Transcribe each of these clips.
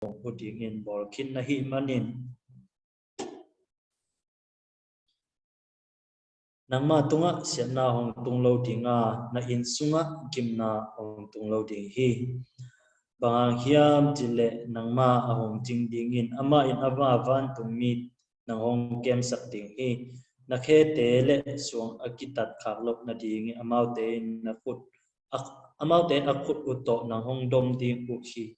Putting in Borkin Nahi Manin Nangma tunga siapna hong tung lo dinga na in sunga kimna hong tung lo ding hi bang hiam jile nangma ahong jing ding in ama in ava van tung mi nang hong kem sak ding hi na khe te le suang akitat khak lok na ding amau te na khut amau te akhut uto nang hong dom ding u hi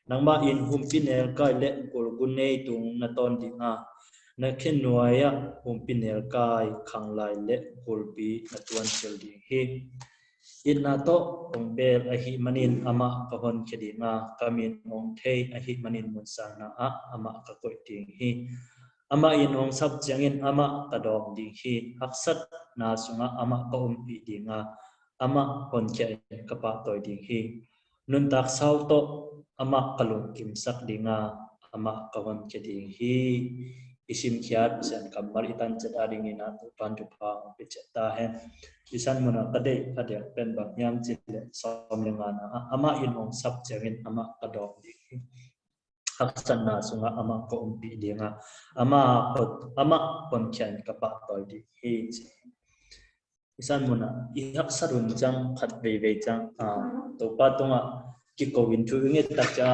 nangma in hum pinel kai le gol gunei tung na ton dinga na khen nuaya pinel kai khang lai le kulpi atuan sel ding hi inna to bel ahi manin ama kahon khedinga kamin ong thei ahi manin munsana a ama ka koi ding hi ama in ong sab changin ama kadok ding hi haksat na sunga ama ka pi dinga ama hon khe kapa toy ding hi nun tak sau to ama kalung kim sak dinga ama kahon kheding hi isim khiat sen kamar itan chet ading ina pan tu pa pecheta he isan mona kade kade pen bang yam chile som lengana ama in ong sab changin ama kadok di haksan na sunga ama ko umpi dinga ama kon khan kapa toy di hi isan mona i haksarun jang khat ve jang to pa tonga ki ko win thu nge ta cha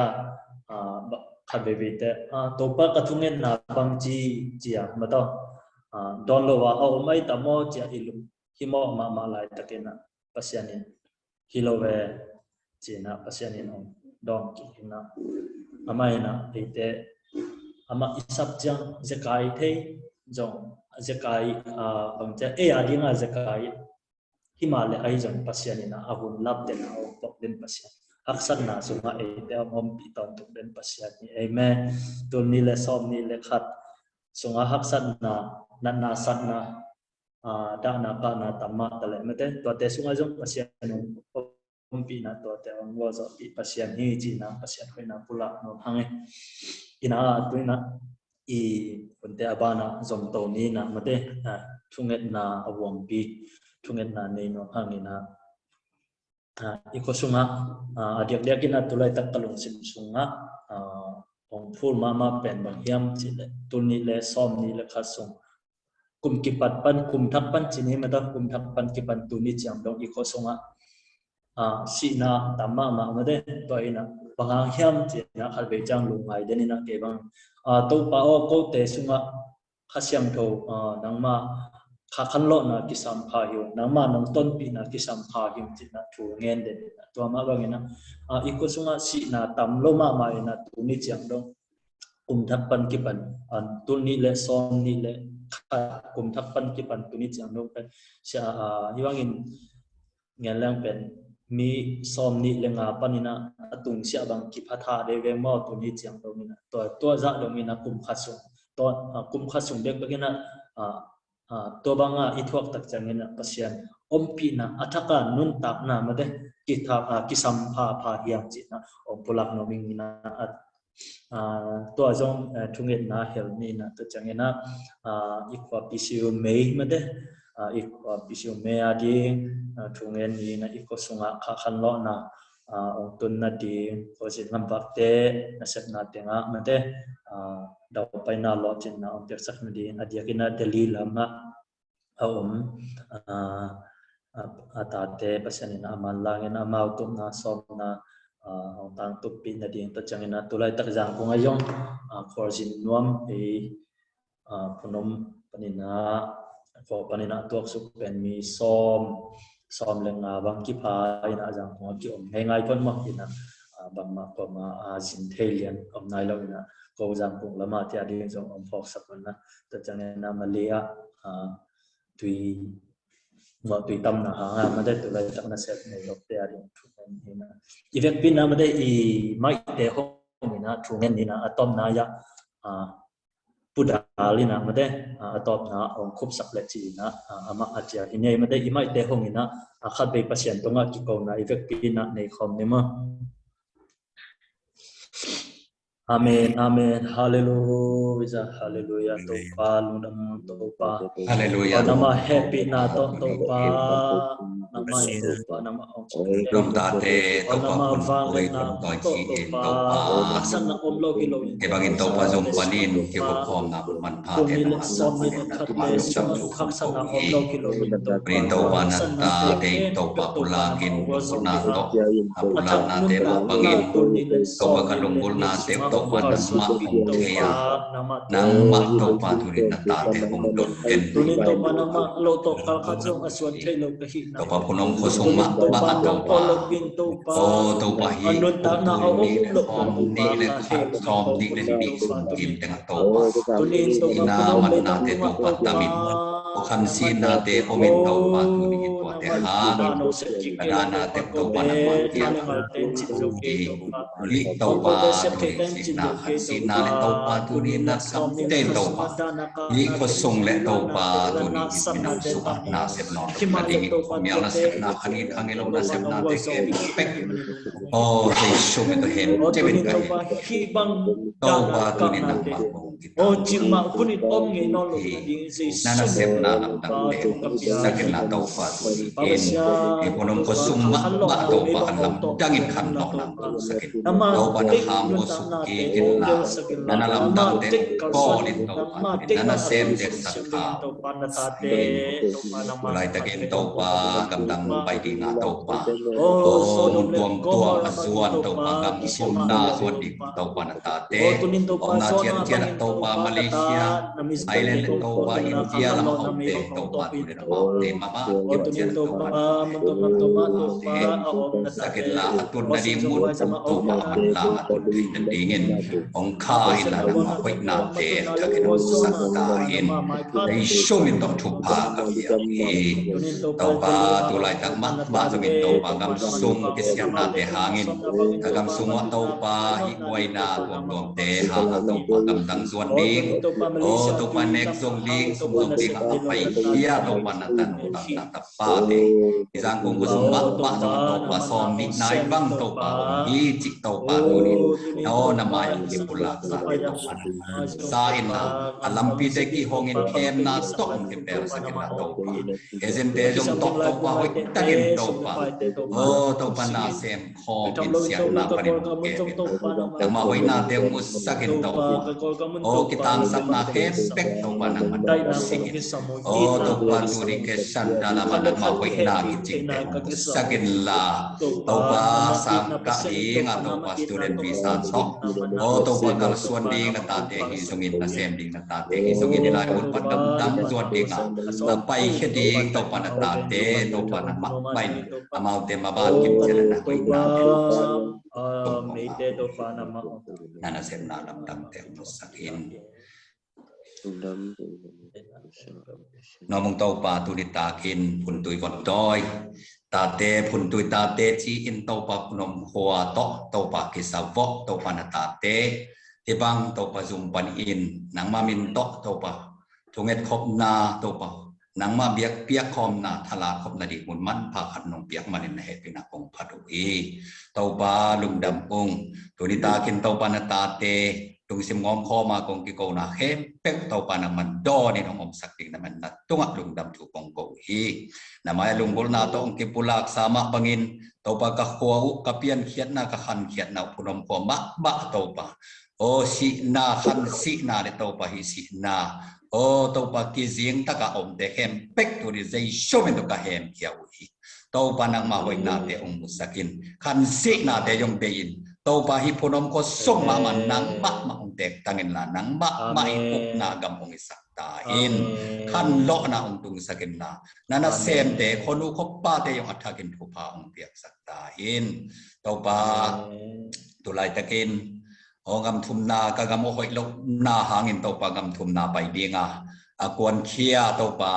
khabebe te topa kathungen na pangchi chia mato don lo wa o mai tamo chia ilum himo ma lai takena pasyanin hilowe china pasyanin on don ki na amai na ite ama isap jang zakai the jong zakai bangcha e adinga zakai himale ai jong pasyanina ahun lab den au pok den pasyan aksan na sunga e te om pi tom tuk den pasyan ni amen tun ni le som ni le khat sunga haksan na san na da na pa na tamma tale mate to te sunga jong pasyan om pi na to te om wo zo pi pasyan ni ji na pasyan ko na pula no hange ina tu na i punte abana zom to ni na mate thunget na awom pi thunget na nei no hangina iko sunga adiak ina tulai tak kalung sim sunga ong phul mama pen bang hiam chile tuni le som ni le khasung kum kipat pan kum thak pan chini mata kum thak pan kipan tuni cham dong iko sunga sina tamma ma made to ina bangang hiam china khal be chang lungai denina ke bang to pa o ko te sunga khasyam tho nangma khan lo na kisam pha yu nangma nang ton pi na kisam pha him china thu ngen de to ma bangina iko sunga si na tam lo ma ina tuni cham dong kum thak pan kipan tuni le som ni le kum thak pan kipan tuni cham dong pen sha hiwangin ngen lang pen mi som ni lenga panina atung sia bang ki phatha de ve mo tu ni chiang do mina to za do mina kum khasung to kum khasung dek bagina to banga ithok tak changena pasyan ompi na athaka nun tak na made ki tha ki sam pha hiam chi na om pulak no ming na to azong thunget na hel ni na to changena ikwa pisiu mei made ikwa pisiu me ading thungen ni na iko sunga khan lo na ong tun na di ko sin ngam bakte na set na tenga mate daw pai na lo chin na ong ter sak na di adiakina deli lama atate pasanina amalangin amau tum na som na ong tang tu pin na ding to changina tulai tak jang ko ngayong khorjin nuam e punom panina ko panina tuak su pen mi som lenga bang ki pha ina jang ko ki om hengai kon ma ina bang ma ko ma jin thelian om nai lo ina ko jang ko lama ti adi jong om phok sak na to changena malia tui mo tui tam na ha ma de tu lai tak na set nei lok te ari thunen ina event pin na ma de i mai te ho ina thunen ina atom na ya pudalina made atop na ong khup sakle chi na ama atia inei made imai te hongina khat be pasien tonga ki ko na effect pina nei khom nema Amen, amen, hallelujah, hallelujah, topa, lunam topa, Hallelujah. nama happy na topa, nama topa, nama Lum ta te topa nama kun valen koi na kun toi chi in topa, topa. laksan na omlo kilo Ke bangin topa zum panin ke ko khom na man pha te na sa panin na ma lum dam chu kun ko hi. Prin topa na ta te topa pulakin lungul na to. Apula na te ma pangin topa ka lungul na te topa na ma hong thea. Nang ma topa turin na ta te hong dot ken tunin topa na ma lo to kalkazong aswan thelo kahi na topa punom ko sung ma ba topa. Oh topa hi hong tu ni le hom ni le khat som ni le ni sum kim teng topa. Ina man na te topa tamin. O kham si na te omin topa tu ni to te ha. Kada na te topa na ma kia i li topa tu ni si na khat si na le topa tu ni na kam te topa. Li ko sung le topa tu ni minam su na sep no na ding ko mial na sep na khanin angelo na sep na te ke pek. Oh te shum to hem te ben ka topa tu ni na ma ko kita cima kunit om ngi no lo na na sep na lam dang te sakin na topa tu ni in iponom ko sung ma ba topa an lam dangin khan no na sakin topa na ham ko suk ki kin na na lam dang te ko lin topa na na sem te sak tha ulai takin topa gam dang pai di na topa oh tuang tuang azuan topa gam sum na zuan di topa na ta te om na tian tian topa Malaysia Thailand topa India lam om te topa tu na ma te mama kim tian topa te sakit la atun na di mun topa man la atun na dingin ong kai la na ma kwek na te takin sak ta in dai show min tok thu pa ka ya topa tu lai tak mak ba tu min topa gam sung ke siam na te hangin gam sung wa topa hi wai na tuam te ha topa gam dang zuan ding oh topa nek zong ding apa pai ya topa na tan na ta pa te isang kung ko sung mak ba topa som ni nai bang topa hi chi topa tu ni no na mai ki pula sa topa sa in na alampi te ki hongin kem na stop ke per sa kin na topa ezen te jong tok topa hoi takin topa oh topa na sem kho kin siam na parin ke na ma hoi na te mus sakin topa oh kitang sap na ke pek topa na madai na sigin oh topa tu ri ke san dala man ma hoi na ki ching te sakin la topa sam ka ding a topa student visa sok oh topa kal suan ding na ta te hi sungin na sem ding na ta te hi sungin ni lai un pat dam zuan ding a pai khe ding topa na ta te topa na mak pai amau te ma ba kim chen na hoi na me te topa na ma na na sem na lam dam te sakin nomong topa tu di takin pun tui kon doi tate pun tui tate chi in topa nom hoa to topa kisavo topa na tate ibang topa zumpan in nang mamin to topa tunget khop na topa nang ma biak piak khom na thala khop na di mun man pha khat nong piak manin he pina kong phadu i topa lung dam ong tu di takin topa na tate tung sim ngom kho ma kong ki ko na khem pek topa na man do ni nong om sakting na man na tunga lung dam thu kong ko hi na mai lunggol na to ong ki pulak sama bangin topa ka khwau ka pian khiat na ka khan khiat na punom ko ma ba topa o si na khan si na de topa hi si na o topa ki jing ta ka om de hem pek tu ri zai shomen to ka hem kia hi topa nang ma hoi na te ong musakin khan si na de yong de in topa hi punom ko song ma man nang ma ma ong tek tangin la nang ma ma ipuk na gam ong isak ta in khan lo na ong tung sakin na nana sem de khonu khop pa te yong athakin thu pa ong piak sak ta in topa tulai takin ongam thum na ka gam hoi lo na hangin topa gam thum na pai dinga akwan khia topa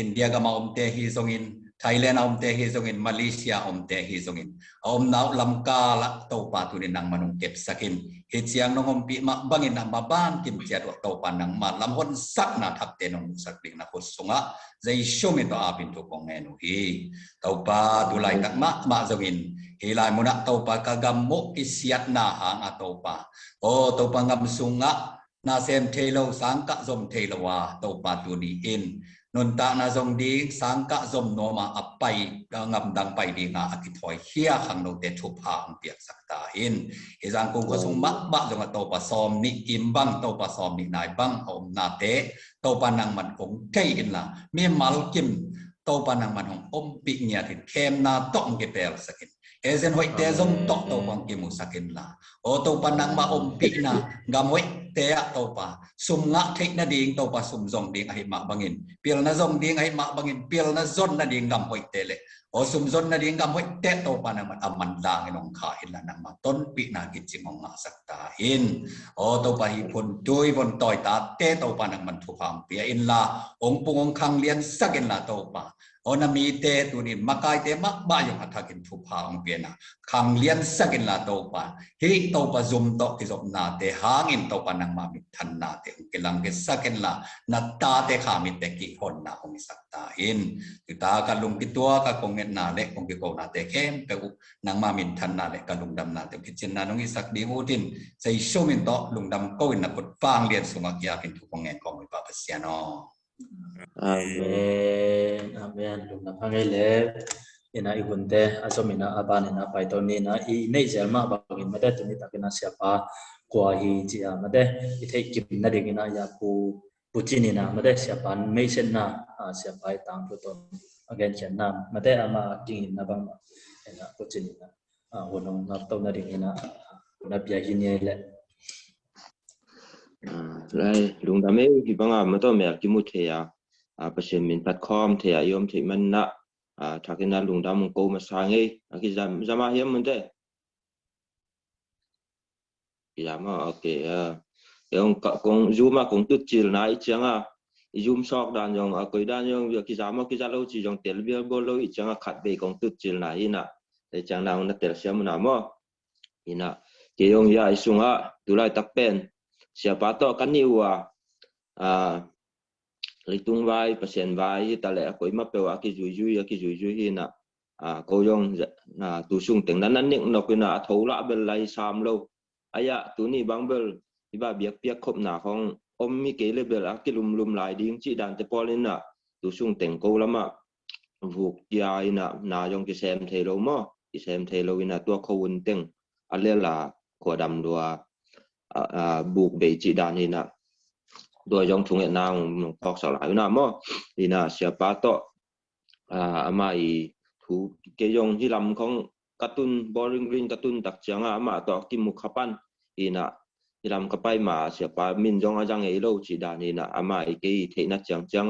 India ga ma om te hi songin Thailand om te hi zongin Malaysia om te hi zongin om nau lam ka la to pa tu ni nang manung kep sakin he chiang nong om pi ma bangin na ma ban kim chia do to pa nang ma lam hon sak na thap te nong sak ding na ko sunga zai shomi to apin to kong enu hi to pa tu lai tak ma zongin hi lai mo na to pa ka gam mo ki siat na hang a to pa o to pa ngam sunga na sem thelo sang ka zom thelo wa to pa tu ni in nôn ta na dòng đi sáng cả dòng nó mà ấp bay ngầm đằng bay đi ngã cái thỏi hia hàng đầu để chụp hàng tiệc sắc ta in cái giang cũng có sung mắc bác dòng là tàu pa xóm nị kim băng tàu pa xóm nị nai băng hôm na tế tàu pa năng mặt cũng cây in là miếng mal kim tàu pa năng mặt hồng bị nhẹ thì kem na tọng cái bèo sakin ezen hoi te dòng tọng tàu bằng kim một sakin là ô tàu pa năng mà bị na ngam hoi te tàu pa sum ngã thích na điên tàu pa sum dòng điên ai mà bangin piel na dòng điên ai mà bangin piel na zon na điên ngam hoi te le o sum zon na điên ngam hoi te tàu pa năng mặt aman lang in ông khai là năng mà tôn bị na kit chim ông ngã sắc ta in o tàu pa hi phun chui phun tỏi ta te tàu pa năng man thu phang pia in la ông pung ông khang lian sakin la tàu pa ona mi te tu ni makai te mak ba yo hathakin thu phang pia na khang lian sakin la tàu pa hi tàu pa zoom to ki zom na te hangin tàu pa năng ma mi than na te ke lang ke sakin la na ta te kha mi te ki hon na ong sak ta in tu ta ka lung ki tua ka kong ngen na le kong ki ko na te kem pe u nang ma min than na le ka lung dam na te ki chen na nong isak di utin sei show min to lung dam ko in na kut fang lian sunga kya kin thu kong ngen kong mi pa pasiano Amen Amen lung na pangai le ina igunte asomina aban ina paitoni na I nei jelma bagin made tuni takina siapa kwa hi chia made ithei kim na dingina ya puchini na made siapa meisen na siapa tang to ton again chenna made ama king na bang ina puchini na wono na to na dingina na bia hinie le lai lung dame ki banga ma to me ki mu the ya pasien min platform the ya yom the man na thakina lung dam ko ma sa nge ki jama hiam mun te ya ma okay yong ka kong zuma kong tut chil na I changa zoom sok dan yong koi dan yong ki jama ki jalo chi yong tel bia bo lo I changa khat be kong tut chil na ina te chang na na tel siam na mo ina ke yong ya isunga tulai tak pen siapa to kan ni wa litung vai pasien vai ta le koi ma pe wa ki jui hina ko yong tu sung teng nan ning no ku na thola bel lai sam lo aya tu ni bang bel iba biak piak khop na khong om mi ke le bel ki lum lai ding chi dan te polin na tu sung teng ko lama vuk ya ina na yong ki sem the lo mo ki sem the lo ina to khowun teng ale la ko dam dua buộc bị chỉ đàn thì là đôi dòng chúng hiện nào học sao lại nào mà thì là siapa to mai thu cái dòng hi làm không cartoon boring green cartoon đặc trưng mà to kim mục kapan thì là hi làm kapai mà siapa min dòng ajang ấy lâu chỉ đàn thì là mai cái thế nó trăng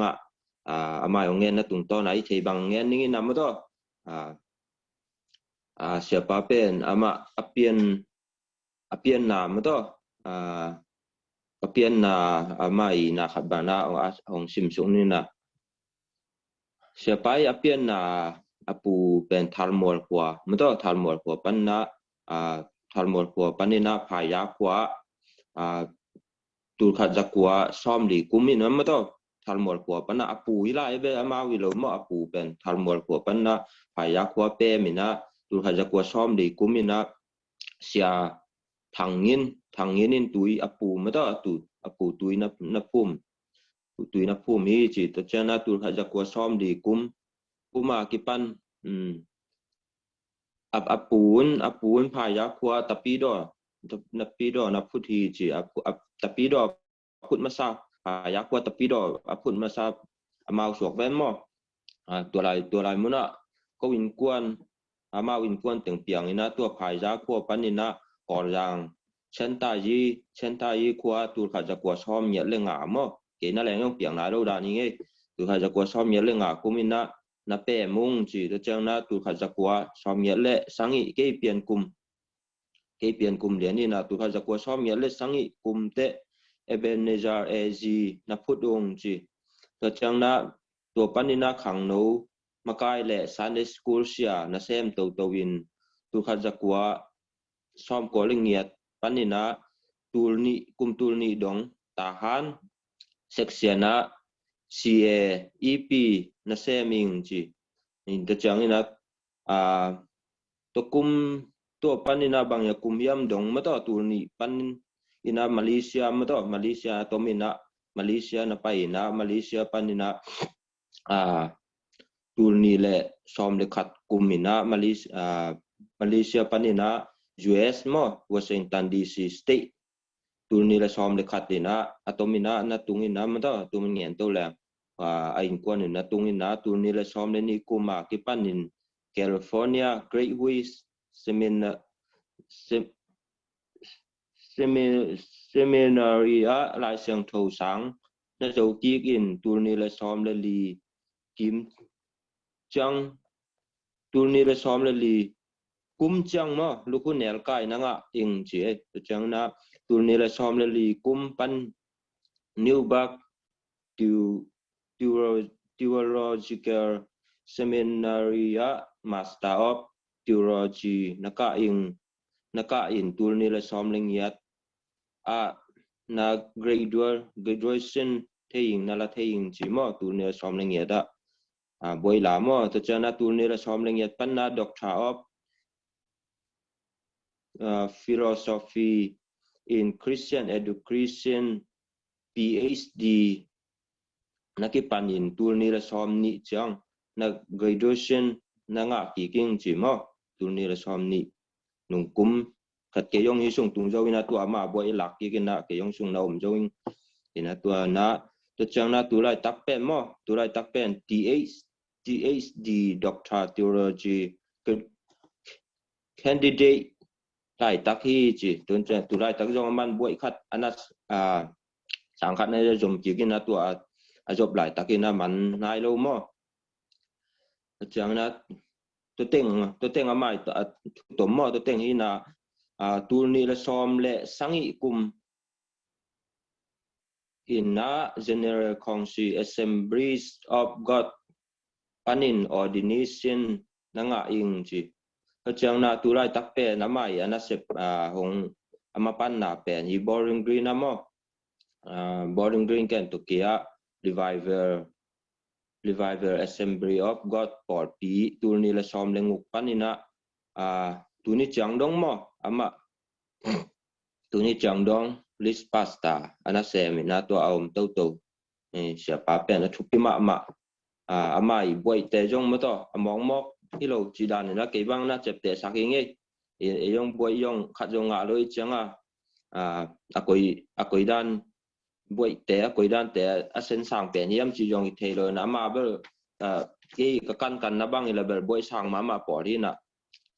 mai ông nghe nó tung to này thì bằng nghe những năm đó siapa pen apian nam đó apian na mai na khabana ong simsung ni na siapa apian na apu pen thalmol kwa mto thalmol kwa panna thalmol kwa panina phaya kwa tur khat zakwa som li kumin mto thalmol kwa panna apu ila ebe ama wi lo mo apu pen thalmol kwa panna phaya kwa pe mina tur khat zakwa som li kumina sia thangin in tui apu mata tu apu tui na pum hi chi to chana tu khaja ko som di kuma kipan apun phaya kwa tapido na phuthi chi tapido phut masa phaya kwa tapido phut masa amau suak ven mo tu lai muna ko win kwan amau win kwan teng piang ina tu phaya kwa panina yang chen ta yi kwa tu kha ja kwa som ye le nga mo ke na le ngong piang na lo da ni nge tu kha ja kwa som ye le nga kumina na pe mung chi to chang na tu kha ja kwa som ye le sangi ke pian kum le ni na tu kha ja kwa som ye le sangi kum te Ebenezer az na phudong chi to chang na to panina khang no มาไกลแหละ Sunday School เสียนะเซมตัววินตุขัดจักว่าซ้อมก่อเรื่องเงียดปันนี่นะตูลนี่กุมตูลนี่ดงตาหันเซ็กเซียนะ CA EP นะเซมิงจีนี่ตัวจังนี่นะตัวกุมตัวปันนี่นะบางอย่างกุมยามดงมาต่อตูลนี่ปันอินะมาเลเซียมาต่อมาเลเซียตัวมินะมาเลเซียนะไปนะมาเลเซียปันนี่นะตูลนี่แหละซ้อมเลขัดกุมมินะมาเลเซียปันนี่นะ US มั้ง Washington DC State ตูลนี่แหละซ้อมเลขัดนี่นะตัวมินะนะตุงนี่นะมาต่อตัวมันเงียนตัวแรงไอ้กวนนี่นะตุงนี่นะตูลนี่แหละซ้อมเลนี่กุมมาคิปันนิน California Great West Seminary หลายเสียงโทสังนะเจ้าที่กินตูลนี่แหละซ้อมเลลีกิมจังตูลนี่ละซ้อมละลีกุมจังมาลูกคุณเนลกายนังอ่ะอิงเจียจังนะตูลนี่ละซ้อมละลีกุมปันนิวบักtheological seminary master of theology นักอิงตูลนี่ละซ้อมละเงียดนะ graduation เทียงนั่นละเทียงจีมาตูลนี่ละซ้อมละเงียดboy lama to chana tur ni la som leng yat pan na doctor of philosophy in Christian education PhD naki panin tur ni la som ni chang na graduation na nga ki king chi mo tur ni la som ni nung kum khat ke yong hi sung tung zo ina tu ama boy lak ki na ke yong sung na zo ina tu na to chang na tu lai tak pen mo tu lai tak pen PhD Doctor Theology Candidate ไล่ตักที่จีตัวจะตัวไล่ตักจงมันบวยขัดอันนั้นสังขัดในจะจมจีกินนะตัวจบไล่ตักกินนะมันนายโลมอจังนะตัวเต็งอาไม่ตัวมอตัวเต็งที่นะตัวนี้ละซ้อมและสังอิกุมin General Council Assemblies of God panin ordination nanga ing ji chang na tulai tak pe na mai ana sep hong ama pan na pen hi boring green amo boring green kan to kia revival assembly of God por pi tul ni la som lenguk panina tu ni chang dong mo ama tu ni chang dong list pasta ana semi na to aum to sia pa pen na thupi ma amai boy te jong ma to among mok hilo chi dan na ke bang na chep te saking e yong boy yong khat jong nga loi changa akoi dan boy te akoi dan te asen sang pe niam chi yong i the lo na ma ber ke ka kan na bang ila ber boy sang ma po ri na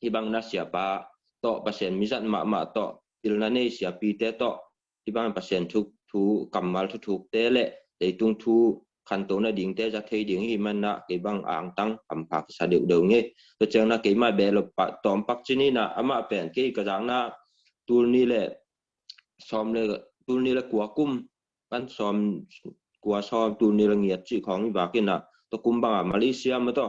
i bang na sia pa to pasien misat ma to il na ne sia pi te to i bang pasien thu kamal thu te le te tung thuขันตัวน่ะดิ่งแต่จะเทดิ่งให้มันนะเก็บบางอ่างตั้งอำพักสะเดียวเดียวงี้ตัวเจ้าน่ะเก็บมาเบลปะตอมปักจีนี่นะอามาเป็นเก็บกระจังน่ะตัวนี้แหละซ้อมเลยตัวนี้แหละกัวกุ้มปั้นซ้อมกัวซ้อมตัวนี้ละเงียดจีของบากินน่ะตัวกุ้มบางมาเลเซียมาต่อ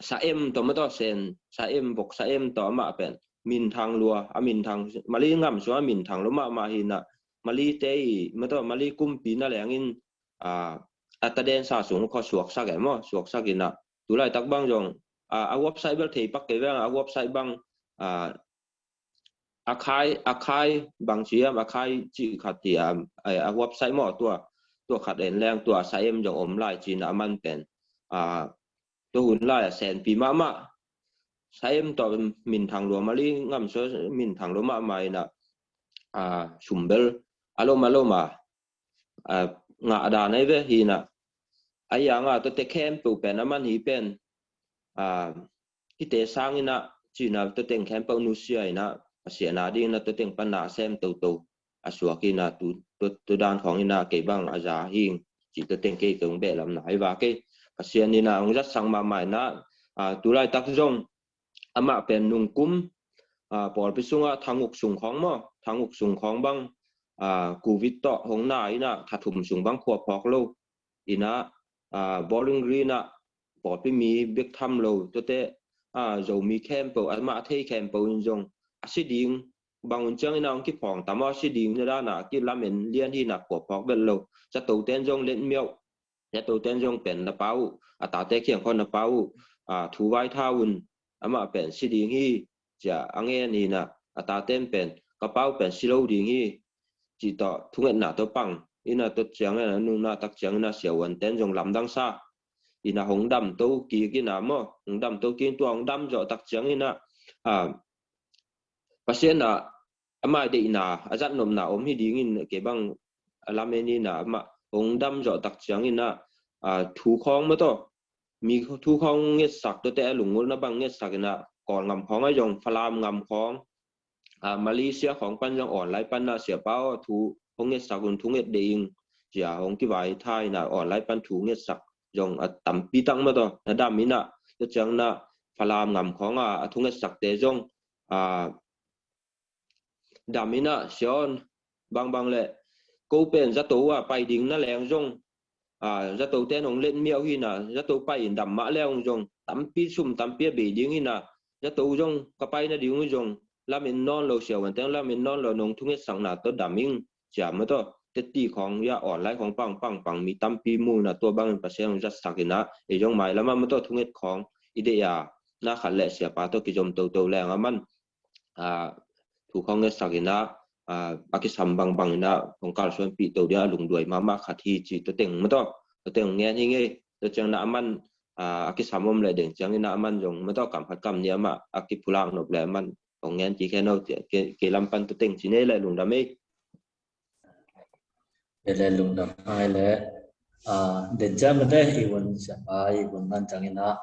สาเอ็มตัวมาต่อเซนสาเอ็มบกสาเอ็มต่อมาเป็นมินทางลัวมินทางมาลีงำชัวมินทางลัวมาหินน่ะมาลีเตยมาต่อมาลีกุมปีนั่นแหละงินอัตเดนสะสมข้อสวกสักแก่มั้งสวกสักกินน่ะตัวไรตักบางจงเว็บไซต์เบลเทปักเกว่าเว็บไซต์บางอาคายบางเชียอาคายจีขัดที่เว็บไซต์มั้งตัวขัดเอ็นแรงตัวไซเอ็มจงอมไล่จีน่ะมันเป็นตัวหุ่นไล่แสนปีมาไซเอ็มต่อมินทางหลวงมาลีงำชัวมินทางหลวงมาใหม่น่ะชุมเบลอารมณ์งาดานไอ้เวหีน่ะไอ้ยังตัวเตะเข้มปูเป็นน้ำมันหีเป็นที่เตะสร้างนี่นะจีน่ะตัวเตะเข้มปูนุเซียนะเสียนาดิ้งนะตัวเตะปันนาเซมตัวสวกินะตัวด้านของนี่นะเก็บบ้างอาจาหิงจีตัวเตะเกี่ยวกับเบลลำไหนว่าเกี่ยเสียนี่นะองค์จัดสั่งมาใหม่นะตัวไรตักจงอามาเป็นนุ่งกุ้มปอดไปส่งทางอุกส่งของมั้งทางอุกส่งของบ้างกูวิตต่อของนายนะถ้าถุ่มส่งบ้างขวบพอกโลอินะ bowling green bỏไปมีเบียกทำเราตัวเตเรามีแคมเปอร์มาเทแคมเปอร์จงสิดิ่งบางจังน้องคิดผ่องแต่ว่าสิดิ่งจะได้หนาคิดละเหม็นเลี้ยนที่หนักกว่าพอกเบลเราจะตัวเต้นจงเล่นเมียวจะตัวเต้นจงเป็นน้าเป้าตาเตะเขียงคนน้าเป้าถูไว้ท่าวุ่นมาเป็นสิดิ่งที่จะอังเงินนี่นะตาเต้นเป็นกระเป๋าเป็นสิโลดิ่งที่จีต่อทุกเงินหนาตัวปังอินาตัวเจียงน่ะนู่นน่ะตักเจียงน่ะเสียววันเต้นจงลำดังซาอินาหงดำตัวกี่กินน่ะมั้งหงดำตัวกินตัวหงดำจ่อตักเจียงอินะปัจเจกน่ะมาเดีน่ะอาจารย์นมน่ะอมให้ดีงินเก็บบังลาเมนี่น่ะมาหงดำจ่อตักเจียงอินะถูคล้องมาต่อมีถูคล้องเงี้ยสักตัวแต่หลงงุ่นน่ะบังเงี้ยสักน่ะก่อนงำคล้องไอ้จงฟลามงำคล้องมาเลเซียของปันยังอ่อนไหลปันน่ะเสียเป้าถูhong nghe sạc cùng thung nghe điện, chỉ hong cái vài thai na ở lại ban thung nghe sạc dòng tầm pi tăng mà đó, na đam mina, cho chẳng na pha làm ngầm khó thung nghe sạc để dòng đam mina xion bang lệ, cô bên rất tố bay đỉnh na leng dòng rất tố tên hong lên miêu hi na rất tố bay đam mã leng dòng tầm pi sum tầm pi bị đỉnh hi na rất tố dòng cái bay na đỉnh dòng làm mình non lâu xiaoวันแต่làm mình non lâu nông thung nghe sạc na tốt đam minhจะมาต่อเต็ตีของยาอ่อนไล่ของปังมีตั้มปีมูนะตัวบางเป็นภาษาของจัสกินะไอ้ยงหมายแล้วมันมาต่อทุ่งเอ็ดของอิเดียน่าขัดแหละเสียปาตัวกิจมโตแรงมันถูกของเอ็ดสักินะอากิสัมบางนะของการส่วนปีตัวเดียวลุงด้วยมาขัดที่จีตัวเต็งมาต่อตัวเต็งเงี้ยที่งี้ตัวจังนะมันอากิสัมมเลยเด่นจังนะมันยงมาต่อกำพัดกำเนี้ยมาอากิพุลังนบแล้วมันของเงี้ยจีแค่นอกเกลำปันตัวเต็งจีนี่เลยลุงดำไม่để lên lùng đầm hai lẽ đến cha mà đây iwan siapa iwan man changin na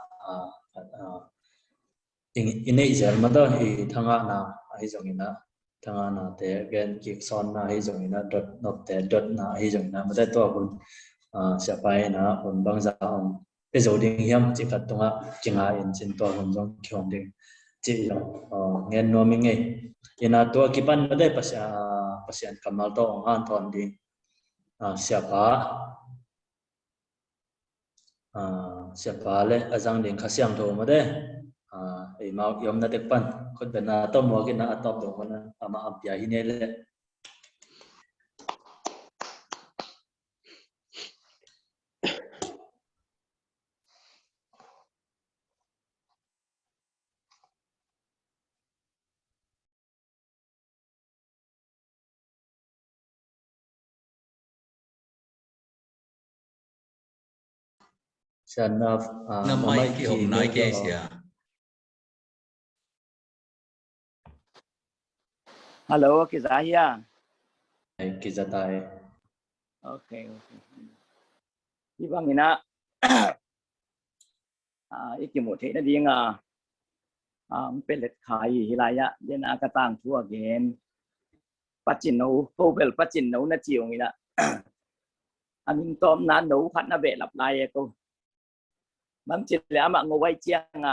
ini giờ mà đó thì thằng na hay dùng na thằng na để gen kick son na hay dùng na dot not để dot na hay dùng na mà đây to quân siapa na quân bang za ông cái dấu điên hiểm chỉ phát tung chỉ ngài in trên to quân trong kiong điên chỉ nghe nói mình nghe ina to kipan mà đây pasien kamal to ông han thon đi siapa le azang ding khasiang tho ma de ei mau yom na tek pan khot bena to mo ki na atop do na ama apya hi ne le Sen mai ki hom nai ke sia Hello, Kizahia. Kizatai. Okay. Ibang ina ikimo the na ding pelet khai hilaya den akatang thu again. Pachino, pobel pachino na chiong ina. Amin tom na no khat na be lap lai ko. Mam chit le ama ngowai chiang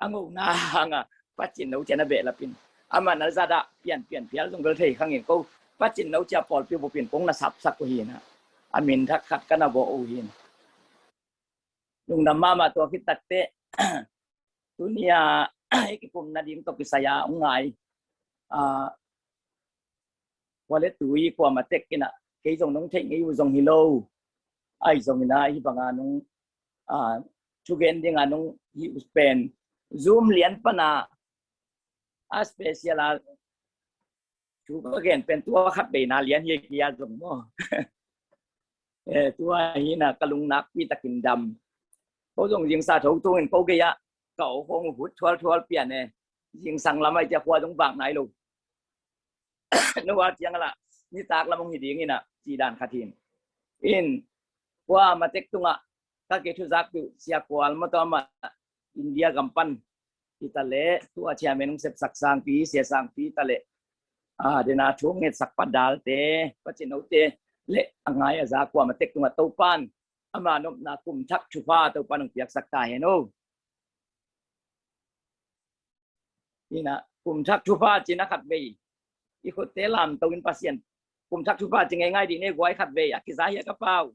angu na pachino chena be lapin. Ama na zada pian pial jong gel thei khang yin ko pachin nau cha pol pi bo pin pong na sap sak ko hin amin thak khat kana bo o hin dung nam ma to ki takte dunia ikipum na dim to kisaya ungai wale tui kwa matek kina ke jong nong thei ngi jong hilo ai jong na hi banga nong chugen ding anong hi uspen zoom lian pana special chú có kèn pen tua khắp bể na lian hiệp kia dùng mo tua hi na kalung nak pi takin dam có dùng riêng sa thấu tu hình câu kia cậu không hút thua biển này riêng sang làm ai cha qua trong vàng này luôn nó qua tiếng là như tạc là mong gì đi nè chỉ đàn khát hin in qua mà tek tung các cái thứ giác tu sia qua mà to mà India gampan kita le tu acia menung sep saksang pi sia sang pi tale dena thung nget sak padal te pachino te le angai aza kwa ma tek tunga topan ama nom na kum thak chupa topan piak sakta heno ina kum thak chupa china khat bei i khot te lam tawin pasien kum thak chupa chingai ngai di ne gwai khat bei akizahia ka pau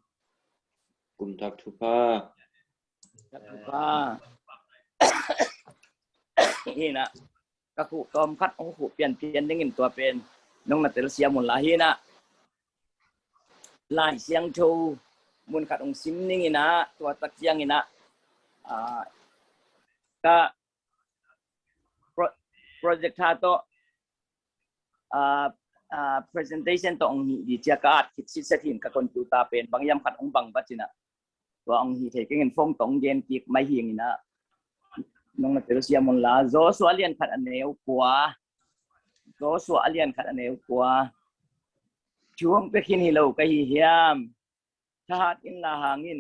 กุมทักทุพา นี่นะก็ขู่ตอมคัดของขู่เปลี่ยนได้เงินตัวเป็นน้องนัดเตลเซียมุนลาฮีนะลายเสียงโชว์มุนขัดองซิมนี่นะตัวตักเสียงนี่นะก็โปรเจกต์ท่าโตpresentation ตองนี้ดีเจ้าการคิดสิทธิ์ทีมกับคนตูตาเป็นบางยามขัดองบังบัจินะตัวองนี้เทกเงินฟงตองเย็นกิกไม่เฮียงนี่นะน้องนักเตะเสียมุนลาโจสวาเลียนขัดอันเนวกว่าโจสวาเลียนขัดอันเนวกว่าช่วงไปกินฮิโลกะฮิเฮียมทหารอินลาหางิน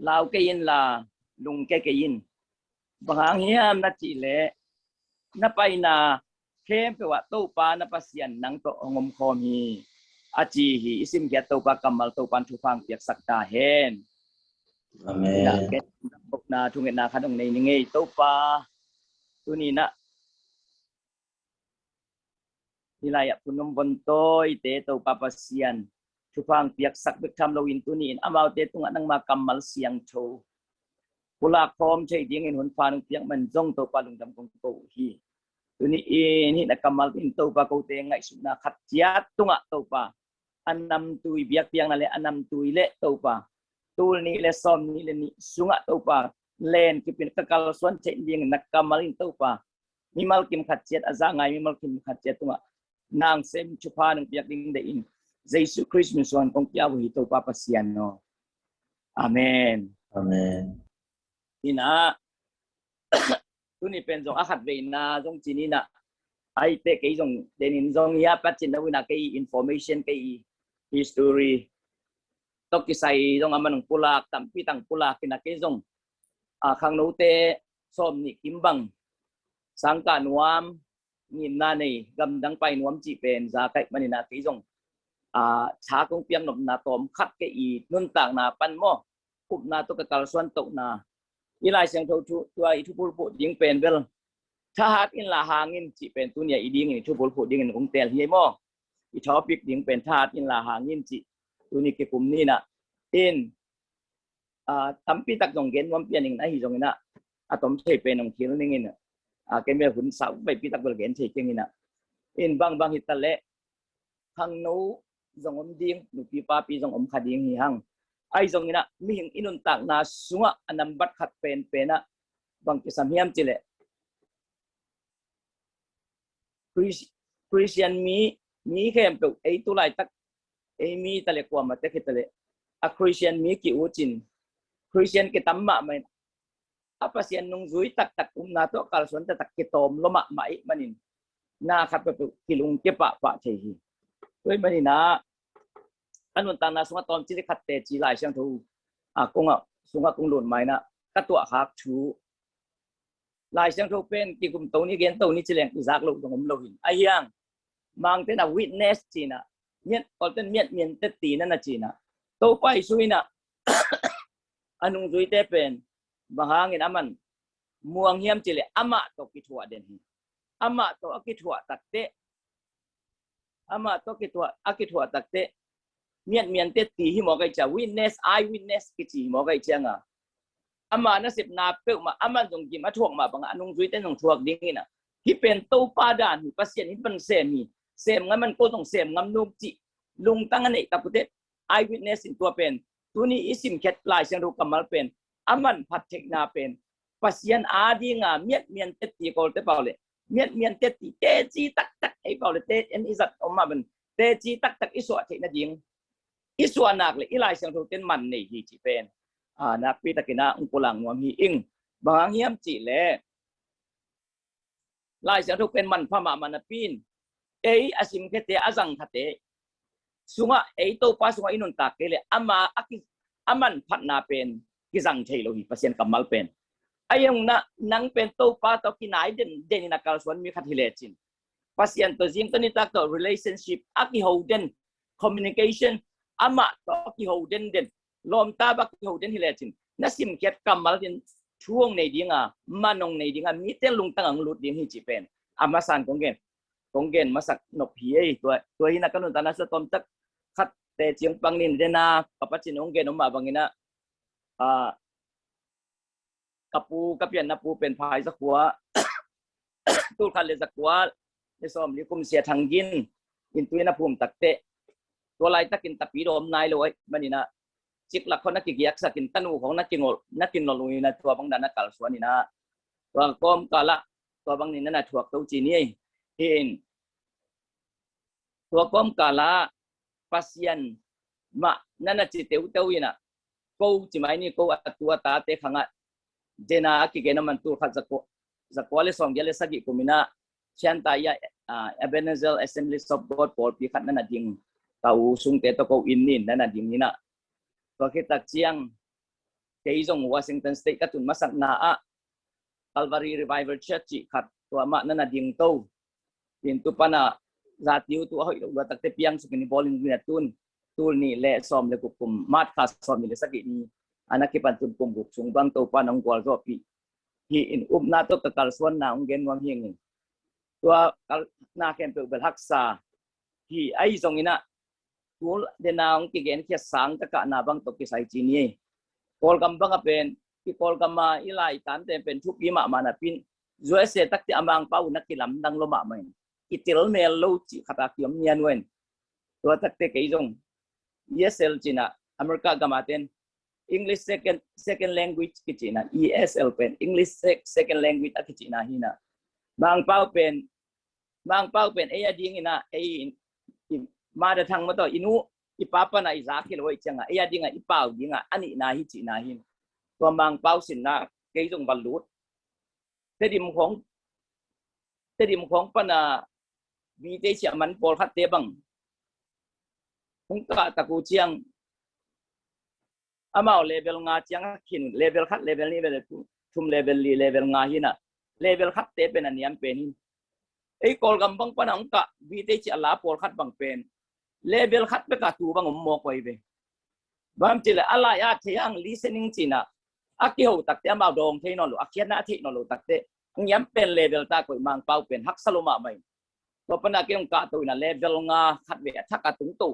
ลาวกะยินลาลุงแกกะยินบางเฮียมนัดจีเลนับไปนาเข้มไปว่าตู้ปานับเสียนนังโตงมคอมีอาจีฮีอิสิมเกียตู้ปากำมัลตู้ปันทุฟังเปียกสักตาเฮนอาเมนna tungin na kanong nainingay ito pa tunina nilaya punong bontoy te ito papasyan tupang piyak sakbik tamlawin tunin amaw te tunga ng makamal siyang chow pula kom chay dingin hun panong piyak manzong to palong damkong to hi tuniin hinakamal ito pa ko te ngay suna katyat tunga to pa anam tuy biyak piyang nale anam tuy le to pa tul ni le som ni le ni sunga to pa len kipin kakal suan cek ding nakamalin to pa mimal kim khatsiat azangai mimal kim khatsiat tunga nang sem chupa ng piyak ding dein Jesus Christmas suan kong piyaw hito pa pasian no amen ina tuni penjong akhat ve na jong chini na ai te ke jong denin jong ya patchin na wina ke information ke history to kisai jong aman pulak tampi tang pulak kinake jong khang nô tê som ni kim bang sang cả nuam nhìn na này gầm đăng bay nuam chỉ bền ra cách mà na tí dòng chả công piang nộp na tóm khát cái ý nôn tảng na pan mo cụp na to cái cào xuân tụng na ý lại sang thâu chu tua ý thu bol bộ điếng bền vel tha hát in là hàng in chỉ bền tu nhà ý điếng in thu bol bộ điếng in cũng tel hiếm mo ý topic điếng bền tha hát in là hàng in chỉ tu ni cái cụm ni na in tampi tak dong gen wam pianing na hi jong ina atom thei pe nong thil ning ina ken be hun sa bai pi tak bel gen thei keng ina in bang hitale khang no jong om ding nu pi pa pi jong om khading hi hang ai jong ina mi hing inun tak na sunga anam bat khat pen na bang ki samhiam chile Christian mi kem pe ei tu lai tak ei mi tale kwa ma te khitale a Christian mi ki uchin Christian ke tamma main apa sian nung zui tak na to kal suan tak kitom loma mai manin na khat pe kilung ke pa chei hi toi manina anun tang na sunga tom chi khat te chi lai sang thu konga sunga kung lun mai na ka tua khak thu lai sang thu pen ki kum to ni gen to ni chileng izak lo dong lo hin ai yang mang te na witness chi na miet ol ten miet mien te ti na chi na to pai sui na anung zui te pen bahangin aman muang hiam chile ama to kitwa den hi ama to akitwa takte ama to kitwa akitwa takte mian te ti hi mo kai cha witness eye witness ki chi mo kai changa ama na sip na pe ma ama jong gi ma thuak ma bang anung zui te jong thuak ding ina hi pen to pa dan hi pasien hi pan sem ngam man ko jong sem ngam nuk chi lung tang ane tapute eye witness in tua pen tuni isim ket lai sang ru kamal pen aman phathek na pen pasien adi nga miet mien te ti kol te paule miet mien te ti te chi tak ai paule te en izat omma ben te chi tak iswa the na ding iswa nak le ilai sang ru ten man nei hi chi pen nak pi takina ung pulang ngam hi ing bang hiam chi le lai sang ru pen man phama manapin ei asim kete azang thate sunga ei to pa sunga inun tak kele aman phat na pen kizang thei lo hi pasien kamal pen ayong na nang pen to pa to kinai den na kal swan mi khat hile chin pasien to jing to ni tak to relationship aki hoden communication ama to ki hoden den lom ta ba ki hoden hile chin na sim ket kamal din chuang nei dinga manong nei dinga mi te lung tang ang lut ding hi chi pen amasan konggen masak nop hi ei to hi na kanun ta na sa tom tak khat te chiang pangnin dena kapachin ong gen ma bangina kapu kapian na pu pen phai zakwa tul khan le zakwa le som li kum sia thangin intuina phum takte to lai takin tapi rom nai loi manina chik la khona ki giak sakin tanu khong nakin loi na tua bang dana kal swani na wa kom kala tua bang ni na thuak to chi ni hin tua kom kala pasien ma nana chi teu teu ina ko chi mai ni ko atua ta te khanga jena ki gena man tu kha zakwa le som gele sagi kumina chanta ya Ebenezer Assemblies of God Paul pi khat nana ding tau sung te to ko inin nana ding nina to kita chiang keizong Washington State katun masak na Calvary Revival Church khat to ma nana ding to pintu pana zatiu tu hoi lo takte piang sukini bowling ni tun tul ni le som le kukum mat khas som ni le sagi ni anak ki pan tun kum buk sung bang to panong kwal ro pi hi in na to kal swan na ong gen wang hing tua na ken pe bel haksa hi ai zong ina tul de na ong ki gen kia sang ta ka na bang to ki sai chi ni kol gam bang apen ki kol gam ma ilai tan te pen thup pi ma mana pin zo se tak ti amang pau nak ki lam dang lo ma mai itil mel lo chi khata kiam nian wen to takte ke jong ESL china America gamaten English second language ki china ESL pen English second language ki china hina mang pau pen e ding ina e ma da thang ma to inu ipapa na izaki loi changa e dinga ipau dinga ani na hi china hin to mang pau sin na ke jong balut te dim khong pana vi te chia man pol khat te bang hung ka taku chiang amao level nga chiang khin level khat level ni level thum level li level nga hina level khat te pen aniam pen ei kol gam bang pana hung ka vi te chia la pol khat bang pen level khat pe ka tu bang mo koi be bam chile ala ya thiang listening china aki ho takte amao dong the no lo akhian na thi no lo takte ngiam pen level ta koi mang pau pen hak saloma mai to pana ke ong ka to na level nga khat be thaka tung tu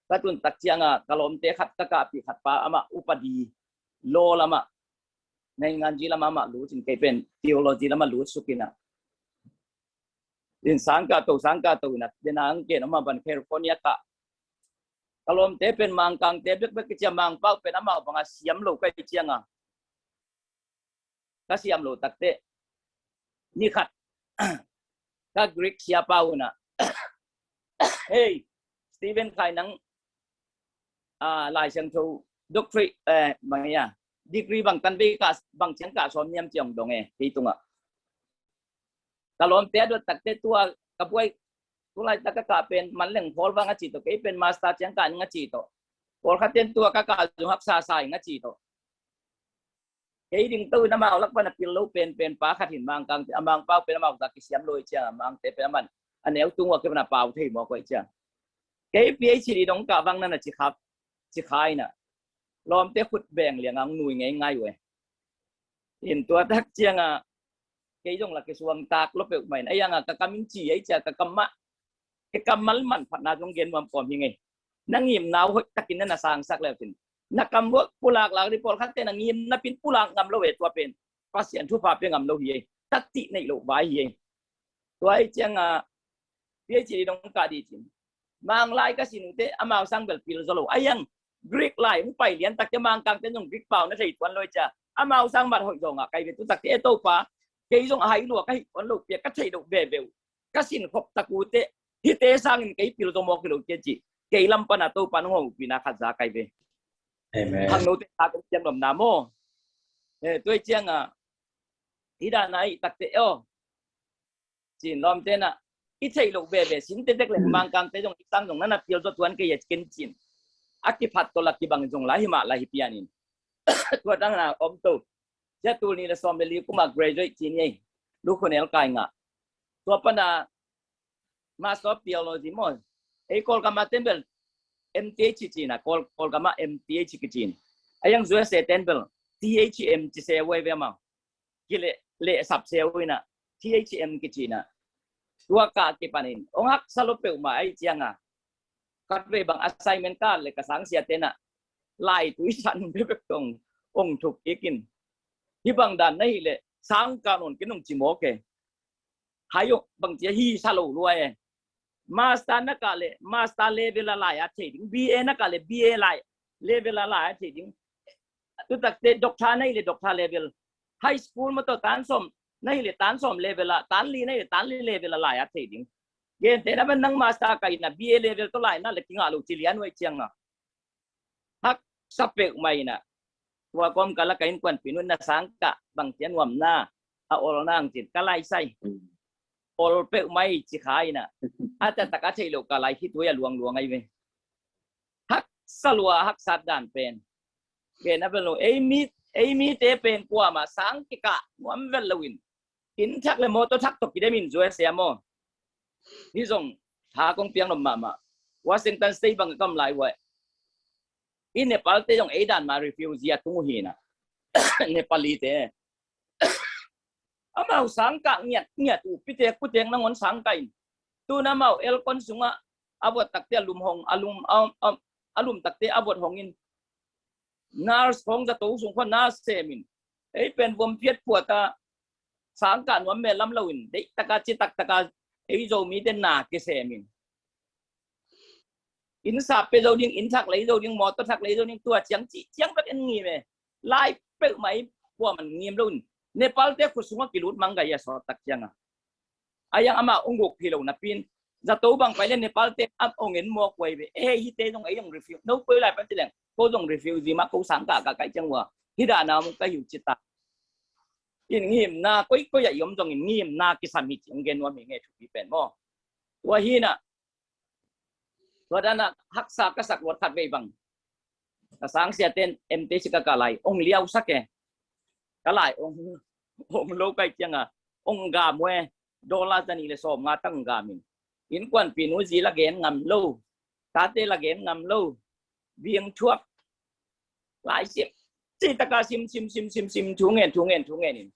ka tun tak chianga kalom te khat ta ka pi khat pa ama upadi lo lama nei ngan ji lama ma lu chin ke pen theology lama lu sukina in sangka to na denang ke nama ban California ka kalom te pen mangkang te bek ke chia mang pau pen ama banga siam lo kai chianga ka siam lo takte ni khat ka Greek siapa una hey Stephen kai nang lai sang thu doctorate maya degree bang tan ve ka bang chang ka som niam chiang dong e hi tunga kalom te do takte tua kapoi tulai takka pen man leng phol wanga chi to ke pen master chang ka nga chi to pol khaten tua ka ju hak sa sai nga chi to cái đình tư nó mau lắc bên pin lâu pen phá khát hình mang căng mang bao pen mau ta cái xiêm lôi chưa mang té pen mình anh nếu tung vào cái bên bao thì mà quậy chưa cái PhD đóng cả văng nên là chỉ khai nè lom té khut bèn liền ngang nuôi ngay rồi hiện tua thắc chiang cái giống là cái xuồng tạc lúc việc mày ấy cái cam chỉ ấy chưa cái cam man phát na trong gen mà còn như ngày năng nghiệm nào hết tắc nên là sang sắc leo tin nakam pulak lagi pol khatte na ngim na pin pulak ngam lo we tua pen pasien thu pa pe ngam lo hi takti nei lo bai hi toai changa pe chi dong ka di chin mang lai ka sinu te amao sang bel pil zalo ayang Greek lai mu pai lian tak te mang kang te jong Greek pau na thei tuan loi cha amao sang mat hoi jong kai ve tu tak te to pa ke jong hai lu kai tuan lo pe ka thei do be be ka sin khop taku te hi te sang in kai pil zo mo ki lo ke chi ke lam pa na to pa no pi na khat za kai ve Amen. Hằng nô te ta cũng chiang làm nam mô, tôi chiang ý đa này tắc te o, chỉ làm thế na, ít thấy lục về xin te tek lên mang cang te jong sang jong na tiêu cho tuan cái gì chín, aki phat to laki bang jong lahi ma lahi pianin, tôi đang là om tu, chắc tu ni là som beli cũng mà graduate chín nhỉ, lúc con el kai ngạ, tôi pana master theology mo, ấy call kama temple MTH China call kama MTH China ayang zua se temple THM chi se we ve ma kile le sap se we na THM China tua ka ke panin ong hak salope ma ai chianga กัดเวบาง assignment การเลยกระสังเสียเตนะไล่ตุยชันไปแบบตรงองถูกกินที่บางด้านนี่เลยสังการนกินองจิโมเกหายบางทีฮีซาโลรวยมาสตาร์นักการเลยมาสตาร์เลเวลอะไรอาทิตย์ BA นักการเลย BA ไล่เลเวลอะไรอาทิตย์ตุตักเตด็อกเตอร์นี่เลยด็อกเตอร์เลเวลไฮสคูลมาตัวตันสมนี่เลยตันสมเลเวลตันลีนี่เลยตันลีเลเวลอะไรอาทิตย์เกณฑ์แต่ถ้าเป็นนักมาสเตอร์กันนะ BA level ตัวไหนนั่นเลยกินอาลูจิเลียนไว้เชียงนะฮักสับเปกไม่นะว่าก้มกันละกันควันปีนุ่นนะสังกะบางเทียนวมหน้าเอาอลนางจิตกะไลใส่อลเปกไม่จิขายนะอาจจะตะกัดใช้โลกะไลที่ตัวอย่าลวงไอ้เว้ยฮักสลัวฮักสัตด่านเป็นเกณฑ์นั้นเป็นโลไอ้มีเตเป็นกว่ามาสังกิกะมันเป็นลวินอินทักเลยโมตัวทักตกกิได้มินจวยเสียโมนี่ส่งหากงเปียงลมมาวอชิงตันสเตย์บางกำไลไว้อินเนปาลเตยงเอดันมารีฟิวซีตุ้งหินะเนปาลีเตอามาสังกัดเนี่ยตูพิเตกุเตงนั่งวันสังกัดตูน้ำเอาเอลคอนสุงะอาบดตักเตลุมหงอาลุมตักเตอาบดหงอินนาร์สหงจะตูสุงคนนาร์สเซมินไอเป็นวมเพียรปวดตาสังกัดวันเมลัมลาวินเด็กตะกาจิตตะกาไอ้โจมีเดนนาเกษมินอินสับไปโจดิ้งอินทักเลยโจดิ้งมอตัวทักเลยโจดิ้งตัวเจียงก็เป็นงี้ไหมไล่เปิดไหมพวกมันเงียบลุ่นเนปาลเตคุสุงกิลุดมังกายสอตักเจียงอ่ะไอ้ยังอามาองค์กพิโลนับปินจะโตบังไปเล่นเนปาลเตอับองเงินมัวไว้ไปฮิเตตรงไอ้ยังรีฟิวนู้นไปไล่ไปที่แหล่งก็ต้องรีฟิวซีมาเขาสังกัดกับไก่จังหวะฮิดานามุกอยู่จิตตาอินงี้นาก็อย่ายอมจงอินงี้นากิสามิจงเกนว่ามีเงี้ยถูกเป็นมั้งว่าฮีน่ะว่าด้านนั้นฮักษากษัตริย์วัดขัดเวบังกษัตริย์เสียเต็นเอ็มเตชิกกะไลองเลี้ยวสักแกกะไลองโลกไก่เจียงอ่ะองกามเวดอลลาร์จะนี่เลยสอบงาตั้งกามินอินควันปีนู้จีละเกนงำโลตาเตละเกนงำโลเบียงชวกหลายสิบจิตกาซิมทุงเงินนี่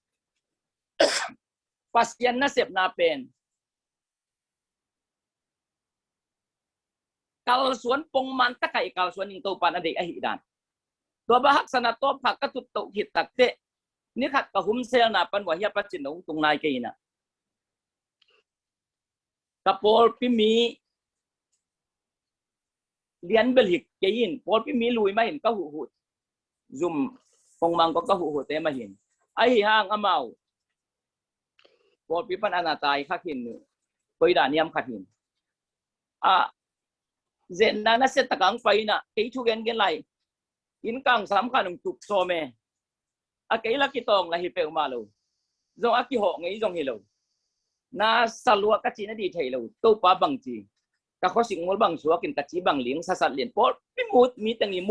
pasien na sep na pen kal suan pong man ta kai kal suan ning to pan ade ahi dan to bahak sana to phak ka tut to hit tak te ni khat ka hum sel na pan wa hia pa chin nong tung nai ke na ka pol pi mi lian bel hik ke yin pol pi mi lui ma hin ka hu zum pong mang ko ka hu te ma hin ai hang amauพอพิพันธ์อนาตายข้าหินไปด่านิยมข้าหินเจนนั้นเสร็จตะกังไฟน่ะไอ้ทุกเงินไรอินกังสำคัญถูกโซเมไอ้ลักกี้ตองละฮิเปอมาลูจงอากิหงไอ้จงฮิโลน่าสลัวกัจจินดีเทลูตู้ป้าบังจีกับข้อสิ่งมูลบังชัวกินกัจจิบังเลี้ยงสัตว์เลี้ยงพอพิมูดมีแต่งี้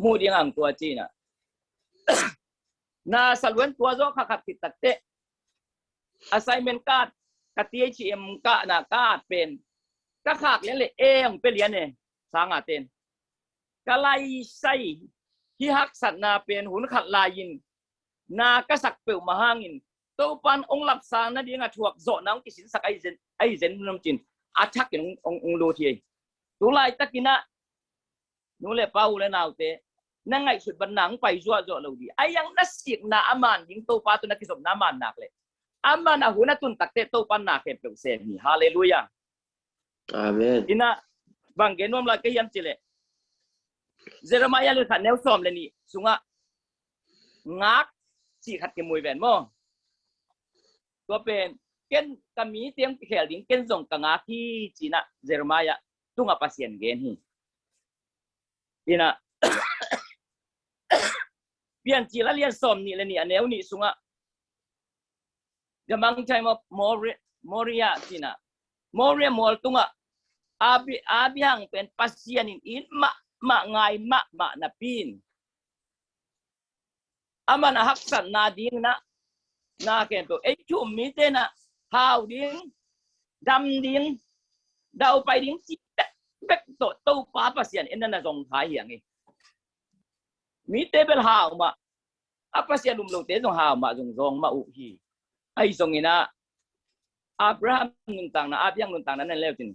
มูเดียงอ่างตัวจีน่ะน่าสลัวตัวโจข้าขัดติดตัดเตะassignment การ์ดกับ THM กะนะการ์ดเป็นก็ขากเลี้ยงเลยเป็นเลี้ยงเนี่ยสางอาเตนก็ไล่ใส่ที่ฮักสัตนาเป็นหุ่นขัดลายินนาก็สักเปิลมาห้างินตัวปันองหลับสางนั่นเองถ่วงโจน้ำกิสินสักไอเซนน้ำจินอาชักกินองโลทีตัวไล่ตะกินะนู่นเลยเป้าเลยนาวเตนั่งไงสุดบันหนังไปจั่วเราดีไอยังนักสิกนาอามันยิงตัวปลาตัวนักกิสมน้ำมันหนักเลยอามันอาหุนตุนตักเตโตปันนาเก็บเป็นเซมีฮาเลลูยาอาเมนอินะบางเกนวมลาเกียมจิเลเจเรมายาลุขันเนลซอมเลนี่สุงะงักสีขัดเกมวยแวนโมตัวเป็นเกนกามีเตียงเขลดิ้งเกนส่งกังอาคีจีน่ะเจเรมายาตุงอาปัสยันเกนฮีอินะเปลี่ยนจีละเลียนซอมนี่เลนี่อันเนลนี่สุงะGamang chay Moria sina Moria mol tunga abi hang pen pasien in ma ngai ma na pin amana haksan na ding na ken to e chu mi te na hao ding dam ding dau pai ding chi bek to pa pasien en na jong thai hiang ni mi te bel hao ma a pasien lum lo te jong hao ma jong ma u hiไอ้ตรงนี้นะอับราฮัมนุนต่างนะอับยังนุนต่างนั้นเร็วจริง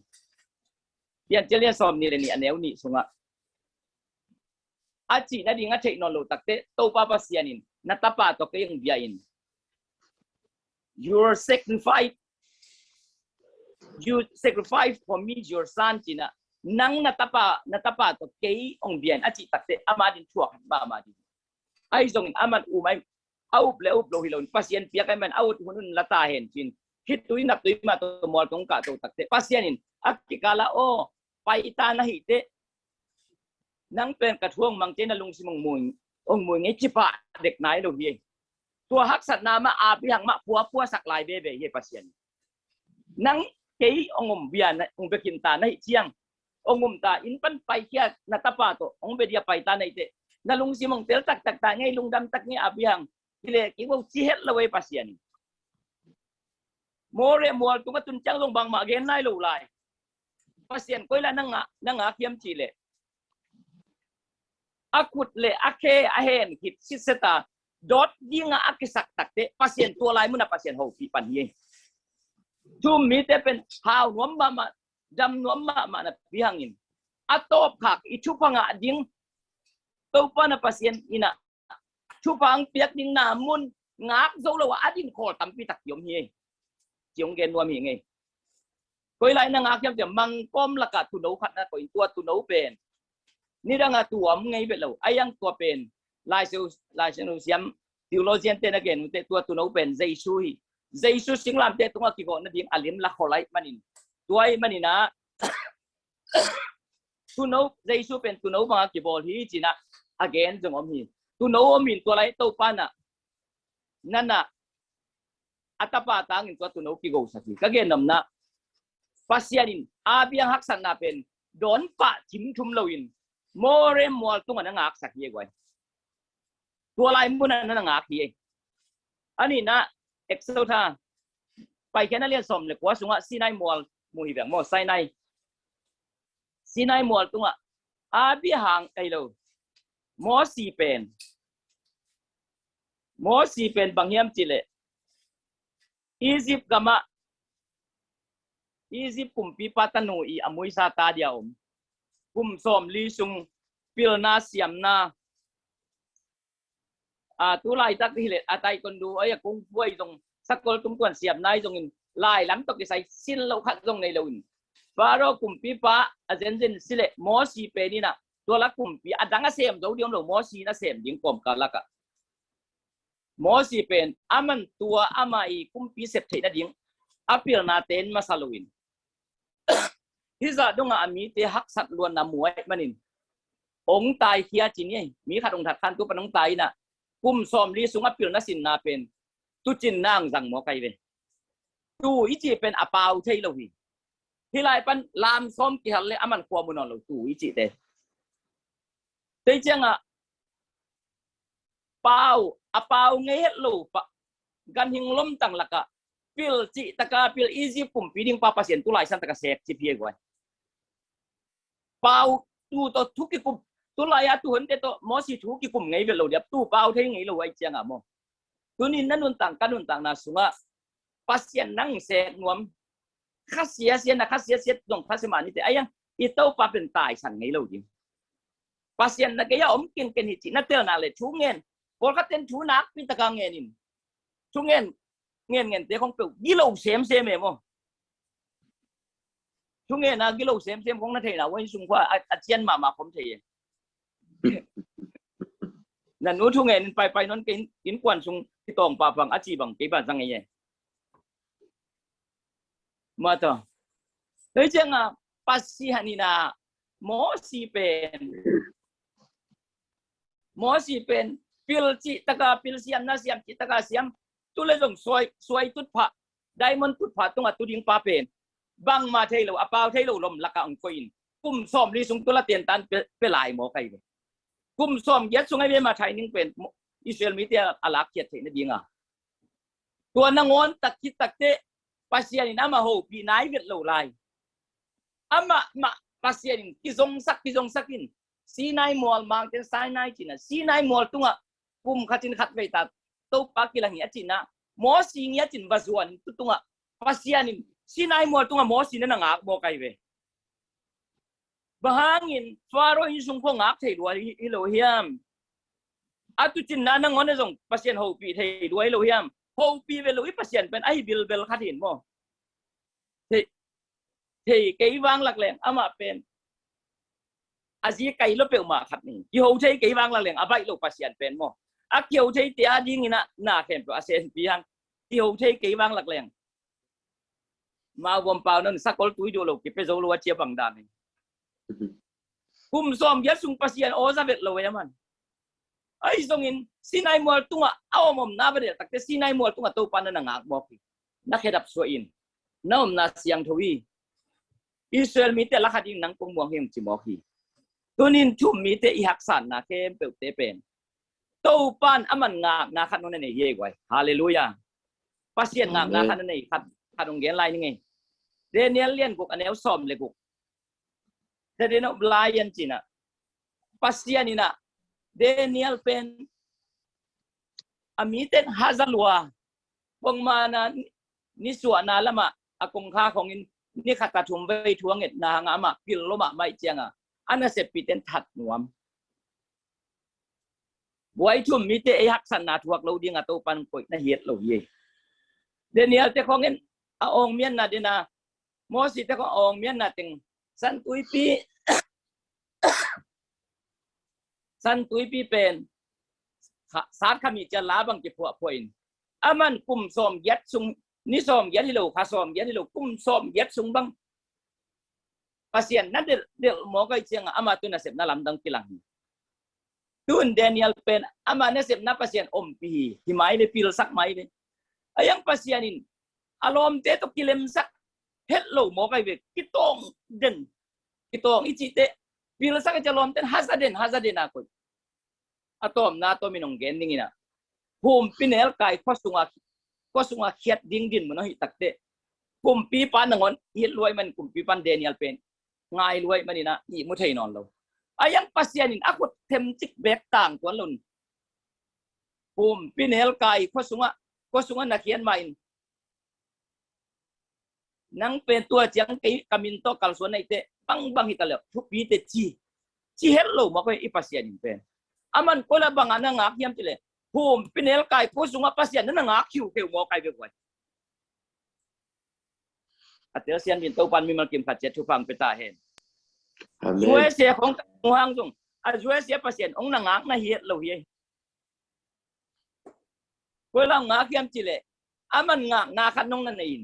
pian chelia som ni le ni aneu ni sunga achi na dinga technology takte to pa pasianin natapa to kayong biyain you sacrifice for me your son china nang natapa to kay ong biyan achi takte amadin chuak ba amadin ay zong aman umay au ple up lo hilon pasien pia kay man out hunun latahen chin hitui nap tui ma to mol tong ka to takte pasianin akikala o paita na hite nang pen ka thuang mang chen na lung simong mui ong mui ngai chipa dek nai lo hi tua hak sat na ma a pi hang ma pua sak lai be be ye pasien nang kei ongom bian ong be kim ta nai chiang ongom ta in pan pai kia na tapa to ong be dia pai ta nai te na lung simong tel tak ta ngai lung dam tak ni a pi hang ile ki wo chi het lo we pasien more mol tu ka tun chang long bang ma gen nai lo lai pasien koi la nanga kiam chi le akut le ake ahen hit siseta dot dinga akisak takte pasien tua lai muna pasien ho pi pan ye tu mi te pen how nomba ma dam nomba ma na bihangin atop khak ichu panga ding to pa na pasien ina chu pang piak ding na mun ngak zo lo adin khol tam pi tak yom hi chiong gen nuam hi ngai koi lai na ngak yam te mang kom la ka tu no khat na koi tua tu no pen ni đang là tuam ngay về lâu ai yang tua pen lai siêu siam theologian tên again tên tua tu nấu pen Jesus sinh làm tên tung aki gọi nó tiếng alim la kholai manin tuai manina tu nấu Jesus pen tu nấu bằng aki bol hi china again jong om hi tu nấu om min tua lai to pana nana atapa tangin tua tu nấu ki go saki kage namna pasianin abiang haksan na pen don pa chim thum lowin more mol tunga na ngak sak ye gwai tua lai mun na ngak hi ani na exota pai kana lian som le kwa sunga sinai mol mu hi bang mo sinai mol tunga abi hang kai lo mo si pen bangyam chile Egypt gama Egypt kumpi patanu i amui sa ta dia kum som li sung pil na siam na tu lai tak hi le atai kon du ai kung puai jong sakol tum kon siam nai jong in lai lam to ki sai sin lo khat jong nei lo in faro kum pi pa ajen sile mo si pe ni na to la kum pi adanga sem do diom lo mo si na sem ding kom ka la ka mo si pen aman tua amai kum pi sep thei na ding apil na ten masaluin hiza donga ami te hak sat luan na muai manin ong tai kia chini mi khat ong that khan tu panong tai na kum som li sunga pil na sin na pen tu chin nang jang mo kai ve tu ichi pen apau thei lo hi hilai pan lam som ki hal le aman kwa mun lo tu ichi te te changa pau apau nge het lo pa gan hing lom tang laka pil chi taka pil easy kum piding pa pasien tu lai san taka sek chi pie goi pau tu to thuki kum tu lai ya tu hon te to mo si thuki kum ngai ve lo dia tu pau thei ngai lo ai chiang a mo tu ni nanun tang na sunga pasien nang se nuam khasia sian na khasia set dong khasima ni te ayang i to pa pen tai san ngai lo ding pasien na ke ya om kin hi chi na tel na le thu ngen por ka ten thu nak pi taka ngen in thu ngen te không chịu đi lâu xem em không chúng nghe là đi lâu xem không nó thể nào quên xung qua chiên mà không thể là nó chúng nghe phải nó kiến quan xung cái tòng bà bằng chỉ bằng cái bà răng này mà thôi đấy chứ à pasti hanina mo si pen pil chi taka pil siam na siam chi taka siam tu le jong soi tut pha diamond tut pha tung tu ding pa pen bang ma thei lo apao thei lo lom laka ong koin kum som li sung tu la tien tan pe lai mo kai kum som yet sung ai ma thai ning pen Israel mi te alak kiat thei na dinga tua na ngon tak kit tak te pasian in ama ho pi nai vet lo lai ama ma pasian ki jong sakin Sinai mol mountain Sinai china Sinai mol tunga kum khatin khat ve ta to pakilang ya china mo sing ya chin bazuan tutunga pasianin Sinai mo tunga mo sin na ngak mo kai ve bahangin faro isung po ngak thei duai Elohim atu chin na nang on jong pasien ho pi thei duai Elohim ho pi ve loi pasien pen ai bil bel khatin mo thei cái vang lạc leng ama pen aji kai lo pe ma khat ni ki ho thei cái vang lạc leng abai lo pasien pen mo a kieu thei tia ding ina na khem to asen pi hang ki ho thei cái vang lạc leng ma wom pau nan sakol tui do lo ki pe zo lo chia bang dan ni kum som ya sung pasien o za vet lo ya man ai song in sinai mol tunga awom na bade takte sinai mol tunga to pan na ngak mo ki na khedap so in nom na siang thawi Israel mi te la khading nang pong muang hem chi mo ki tunin chum mi te i hak san na kem pe te pen to pan aman ngak na khat no ne ye gwai hallelujah pasien ngak na khat ne khat khatong gen lai ni ngai Daniel lien guk anel som le guk te de no blian china pasien ina Daniel pen amiten hazalwa bong mana ni suana lama akong kha khong in ni khata thum vei thuang et na nga ma pil lo ma mai chianga ana se piten that nuam buai thum mi te hak san na thuak lo ding ato pan koi na hiet lo ye Daniel te khong en a ong mian na dina mo si te ko ong mian na ting san tui pi san tui pi pen sát khami cha lá bằng cái phua phun aman kum som yết sung ni som yết hi lo kha som yết hi lo kum som yết sung bang pasien na del mo kai chiang ama tu na sep na lam dang pilang tun Daniel pen ama na sep na pasien pi hi mai le pil sak mai le ayang pasien in alom te to kilem sak hello mo kai ve kitong den kitong ichi te pil sak cha lom ten hazaden ako atom na to minong gending ina hum pinel kai khosunga khiat ding din mo no hi takte kumpi pan nangon hi luai man kumpi pan Daniel pen ngai luai manina i mu thei non lo ayang pasien in akut them chik bek tang tuan lun hum pinel kai khosunga na khian main nang pen tua chiang kai kamin to kal suan nei te bang hitale thupi te chi hello mo ko i pasien in pen aman ko la bang ana ngak yam tile hum pinel kai ko sunga pasien na ngak khiu mo kai be kwai atel sian bin to pan mi mal kim khat che thu phang pe ta hen amen jue se khong muang jung a jue se pasien ong na ngak na hiet lo ye ko la ngak yam tile aman ngak na khat nong na nein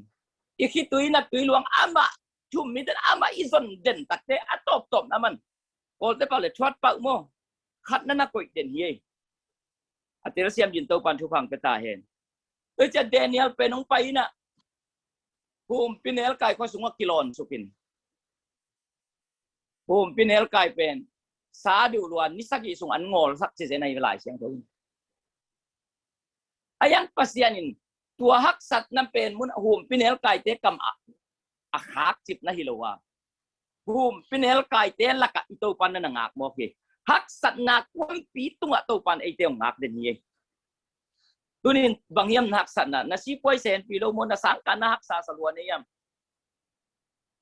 i khitui na tui luang ama chum mi den ama izon den takte atop naman ko te pa le thwat pa mo khát nó quậy đến hiê, à thế xem nhìn tàu pan thu phẳng cái ta hen, tôi cho Daniel pen ông bay na, hum pinel kai có súng kilon supin, hum pinel kai pen, sa điều luan ni saki súng ăn ngol sắc chỉ này lại xem thôi, ayang pasienin tua hak sat na pen mun hum pinel kai te kam khak chip na hilowa, hum pinel kai te laka ito pan na ngak mo ke hak sat na kwam pi tunga to pan ai teong ngak den ye tunin bangyam hak sat na si poi sen pi lo mo na sang kan hak sa salwan ne yam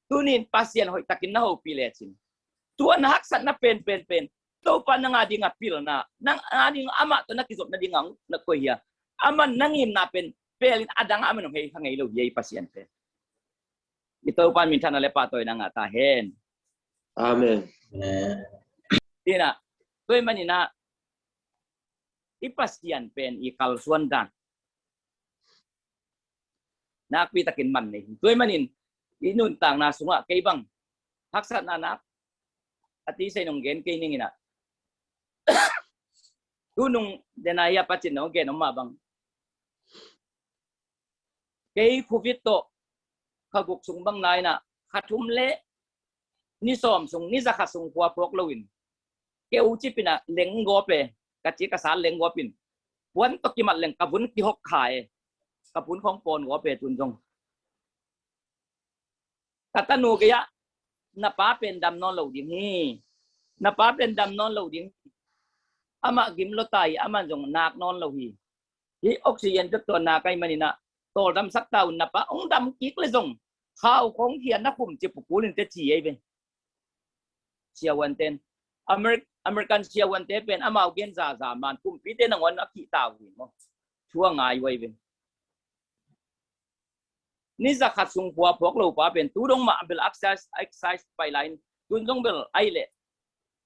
tunin pasien hoi takin na ho pi le chin tuan hak sat na pen to pan na nga dinga pil na nang ading ama to na kizop na dingang na ko hiya aman nangim na pen pelin adang amen hei hangai lo ye pasien pen ito pan min thana le pa toy na nga ta hen amen tina tôi manina ipasian pen ikal suan dan nak pi takin man ni tôi manin inun tang na sunga kay bang haksat na nak ati say nong gen kay ningina tunong denaya pachin no gen mabang kay covid to kaguk sung bang nai na khatum le ni som sung ni zakha sung kwa prok lowin kêu chi pina leng gope kachi ka san leng gopin wan to ki mat leng kabun ki hok khai kabun khong pon gope tun jong katanu ke ya na pa pen dam non lo ding hi na pa pen dam non lo ding ama gim lo tai ama jong nak non lo hi hi oxygen to na kai manina to dam sak tau na pa ong dam kik le jong khao khong hian na khum chi pu lin te chi ai be เชียวันเต็นอเมริกันเชียวันเต็นเป็นอามาเกนซามันกุมปีเต็นงอนอักขิตาวินมั้งช่วงไงไว้เป็นนี่จะขัดสุงหัวพวกเราป้าเป็นตู้ดงมาเป็นexercise ไปไลน์ตุนดงเป็นไอเล่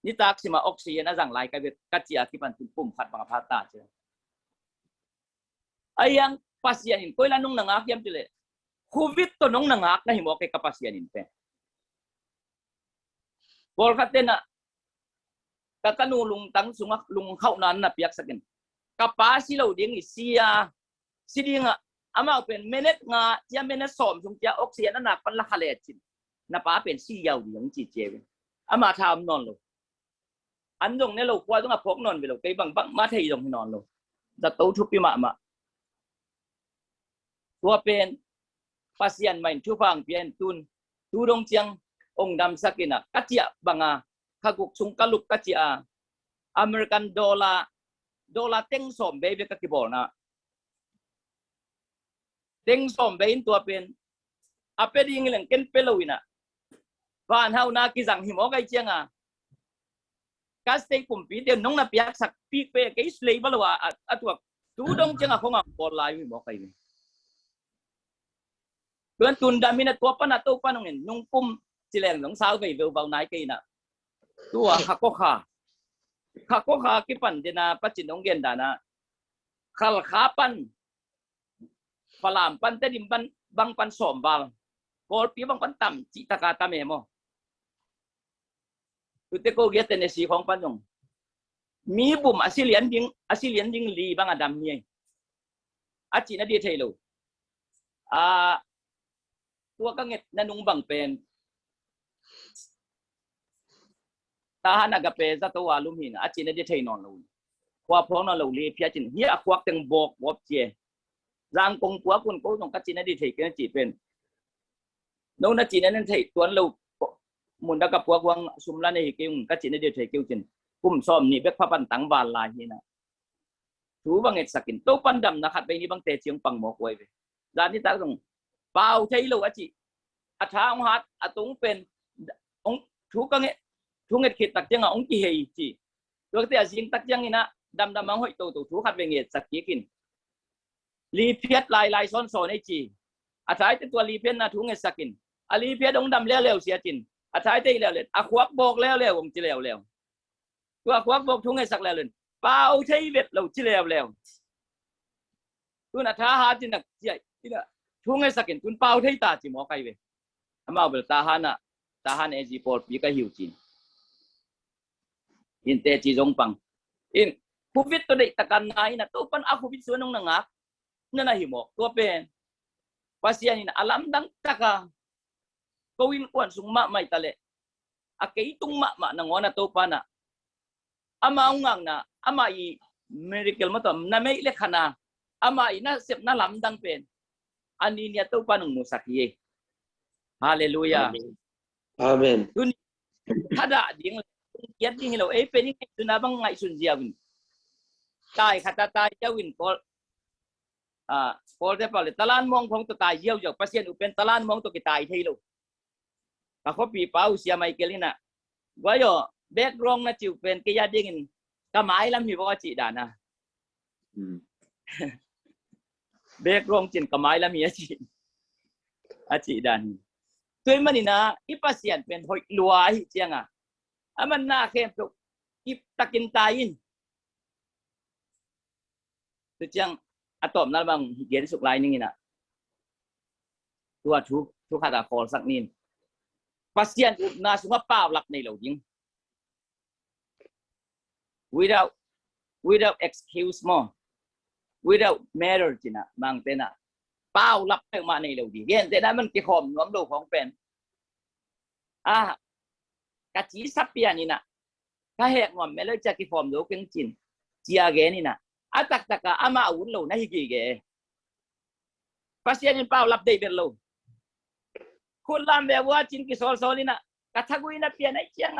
นี่ตากสิมาออกซิเจนจังไลน์กับกัจจิอาที่มันปุ่มขัดบางพัดตาเจ้าไอ้ยังpasien in koila nung nangak yam tile covid to nung nangak na himo kay kapasien in pe bol katena katanulung tang sungak lung khaunan na piak sakin kapasi lo ding isia sidinga ama pen minute nga tia minute som sung tia oxygen na pan la khale chin na pa pen si yaw ding chi che ama tham non lo an dong ne lo kwa dong a phok non ve lo kai bang ma thei dong non lo da to thu pi maตัวเป็นภาษาใหม่ชั่วฟังเปลี่ยนตุนดูดงเจียงองดำสักินะกัจจิบังอาข้ากุกสุงกลุกกัจจิอาอเมริกันดอลลาร์เต็งสมเบย์กักกิบอลนะเต็งสมเบย์ตัวเป็นอาเป็ดยิงเล่นเกินเปลุยนะบ้านเฮานากิจังหิมอไกเจียงอ่ะกัสเต็งปุ่มปีเดียวน้องนาเปียกสักปีเป้กิสเลยบลัวอ่ะตัวดูดงเจียงอ่ะของอ่ะบอลไลน์หิมอไกเพื่อนตุนดามินะตัวปนัดตัวปนงนุ่งปุ่มสิแรงหลงสาวไปเวลเบาไหนกันนะตัวฮักโกคากิปันเดนะปัจจินงเกนดานะขัลขาปันฝรั่งปันเตดิมปันบางปันสมบาลกอลปีบางปันต่ำจิตกาตามเอโมตุเตโกเกตเนสีของปันยงมีบุ่มอาศิเลียนยิงลีบางอดัมเนี่ยอาจินาดีเทโลตัวก็เง็ดนันงบังเป็นตาหันกับเป็นจัตัวลุมหินอาจินได้ใช้นอนลูว่าพร้อมนอนลูลีพิจินเฮียควักตึงบอกวบเจร่างกงปัวคุณก็ต้องกัจจินได้ใช้กันจีเป็นน้องนัจจินนั้นใช้ตัวลูมุนดักกับปัวกวางสุมลาในหิ้งกัจจินได้ใช้กิ้วจินกุ้มซ้อมนี่เบกพระปันตังบาลลายนี่นะถูบังเง็ดสักินโตปันดำนะครับไปนี่บังเตเชียงปังหมอกไว้ไปด้านนี้ตาต้องเปล่าใช่ลูกอาจิอาชาองหัดอาตุงเป็นองทุกเงี้ยทุกเงี้ยขีดตักยังองกี่เฮจีตัวที่อาจิงตักยังนี่นะดำมังหอยโตทุกขัดเป็นเงี้ยสักกี่กินลีเพียดลายซ้อนไอจีอาชายตัวลีเพียดนะทุกเงี้ยสักกินอาลีเพียดองดำเลี้ยวเสียจินอาชายที่เลี้ยวอาควักบอกเลี้ยวผมจีเลี้ยวตัวควักบอกทุกเงี้ยสักเลี้ยวเปล่าใช่เวทเราจีเลี้ยวตัวอาชาหาจินนักใหญ่ที่น่ะทุกเงี้ยสักกินตุนเปล่าใช่ตาจีหมอไก่เวอามาเบลtahan ezi pol pi ka hiuchin in te chi jong pang in covid to dei takan nai na to pan a covid sunong nangak na himo to pen pasian in alam dang taka kawin kwan sungma mai tale akei tungma ma nangona to pana ama ungang na ama I miracle mo to na may lekhana ama ina sep na lam dang pen ani niya to panong musakye Hallelujah. Amen. Tun kada ding yat ding lo pening tunabang ngai sun jiawin. Tai khata tai jawin kol kol de pale talan mong khong to tai jiaw jok pasien upen talan mong to ki tai thei lo. Ka ko pi pau sia mai kelina. Wa yo background na chiu pen ke ya ding ka mai lam hi bo chi da na. Background chin ka mai lam hi chi dan. Tuy mà nina ipasian pen hoi luai chiang aman na khem to ip takin tain tu chiang atom na bang higen suk lai ning ina tua thu khata khol sak nin pasian na sunga paw lak nei lo ding without excuse more without matter china mang tena bao lắp cái mà này lâu gì hiện tại đã mình cái hòm nhóm đầuของเป็นcái chỉ sắp biaนี่นะcái hệ ngòm mấy lời chắc cái hòm đầu cái chín chia cáiนี่นะtất cả ama uốn lâu này gì cái pasien yang bao lắp đây bên lâuคุณlàm về qua chín cái solนี่นะcái thằng quỷ nó bia này chiang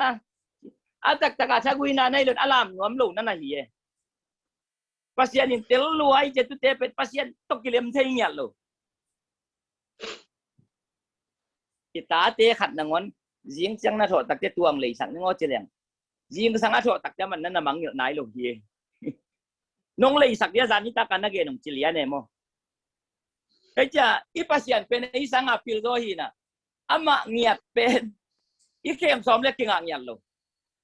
tất cả thằng quỷ nó này luôn alam nhóm lâu nó là gì pasien yang telu ai jatuh tepet pasien tok kilim thay nhạt lâu kita te khat nangon riêng chẳng na thọ tắc cái tuồng lấy sẵn ngó chơi lẹng riêng sang na thọ tắc cái mình nó mang nhựa nái lồng gì nông lấy sẵn cái gian như ta cần nó cái nông chơi liền này mo cái cha ít pasien bên ấy sang à pil rồi hi na ama nghiệt bên ít kem xóm lấy kinh nghiệt luôn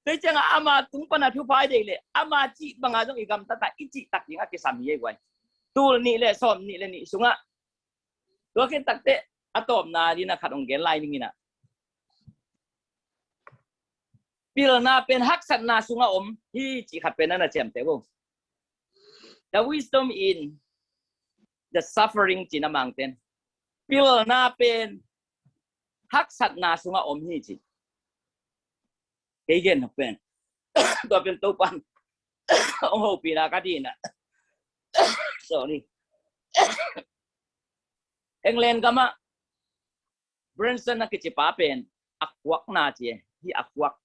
cái cha ama tung pan thu phai đây lệ ama chỉ bằng ai trong igam ta ta ít chỉ tắc những cái sắm gì vậy tu ni lệ xóm ni lệ ni sung áตัวขึ้นตักเตะอะตอมนาดีนะขัดองเกนไลนี่นะพิลนาเป็นฮักสันนาสุงอมที่จีขัดเป็นนั่นนะเจมเตว the wisdom in the suffering จีนามังเตนพิลนาเป็นฮักสันนาสุงอมที่จีเฮเกนเป็นตัวเป็นตัวปันโอ้โหปีนาก็ดีนะ sorry England kama Branson na kicipa pen akwak na cie hi akwak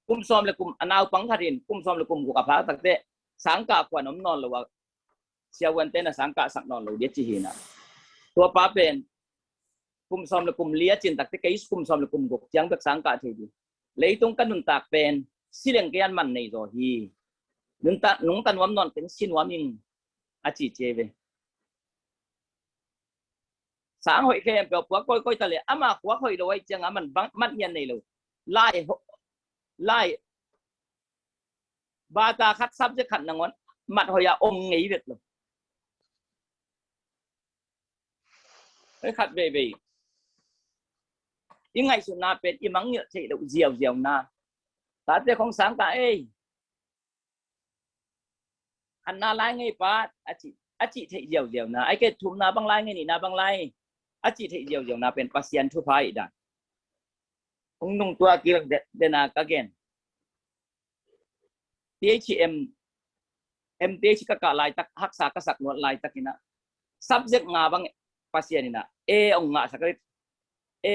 kum som le kum anaw pang tharin kum som le kum ku ka pha takte sangka kwan om non lo wa sia wan te na sangka sak non lo dia chi hina tua pa pen kum som le kum lia chin takte kai kum som le kum gok chiang tak sangka thi di leitung kan nun tak pen sileng kian man nei zo hi nun ta nung tan wam non ten sin waming a chi cheve sáng hội khi em biểu coi ta lệ ama quá hội đồ ấy chẳng mình vắng mắt nhận này luôn lại ba ta khát sắp chứ khẩn là ngón mặt hồi à ôm nghĩ việc luôn cái khát về những ngày xuân na bên im mắng nhựa chạy đậu diều na ta sẽ không sáng cả ấy anh na lái ngay ba chị chạy diều na ấy cái thùng na băng lái ngay nị na băng lái chỉ thấy nhiều naเป็น pasien ทั่วไปได้คงนุ่งตัวกี่เดนาก็เกน THM MTH ก็กะลายตักรักษากษักนวดลายตักนี่นะ subject งาบาง pasien นี่นะ A องงาสักนิด A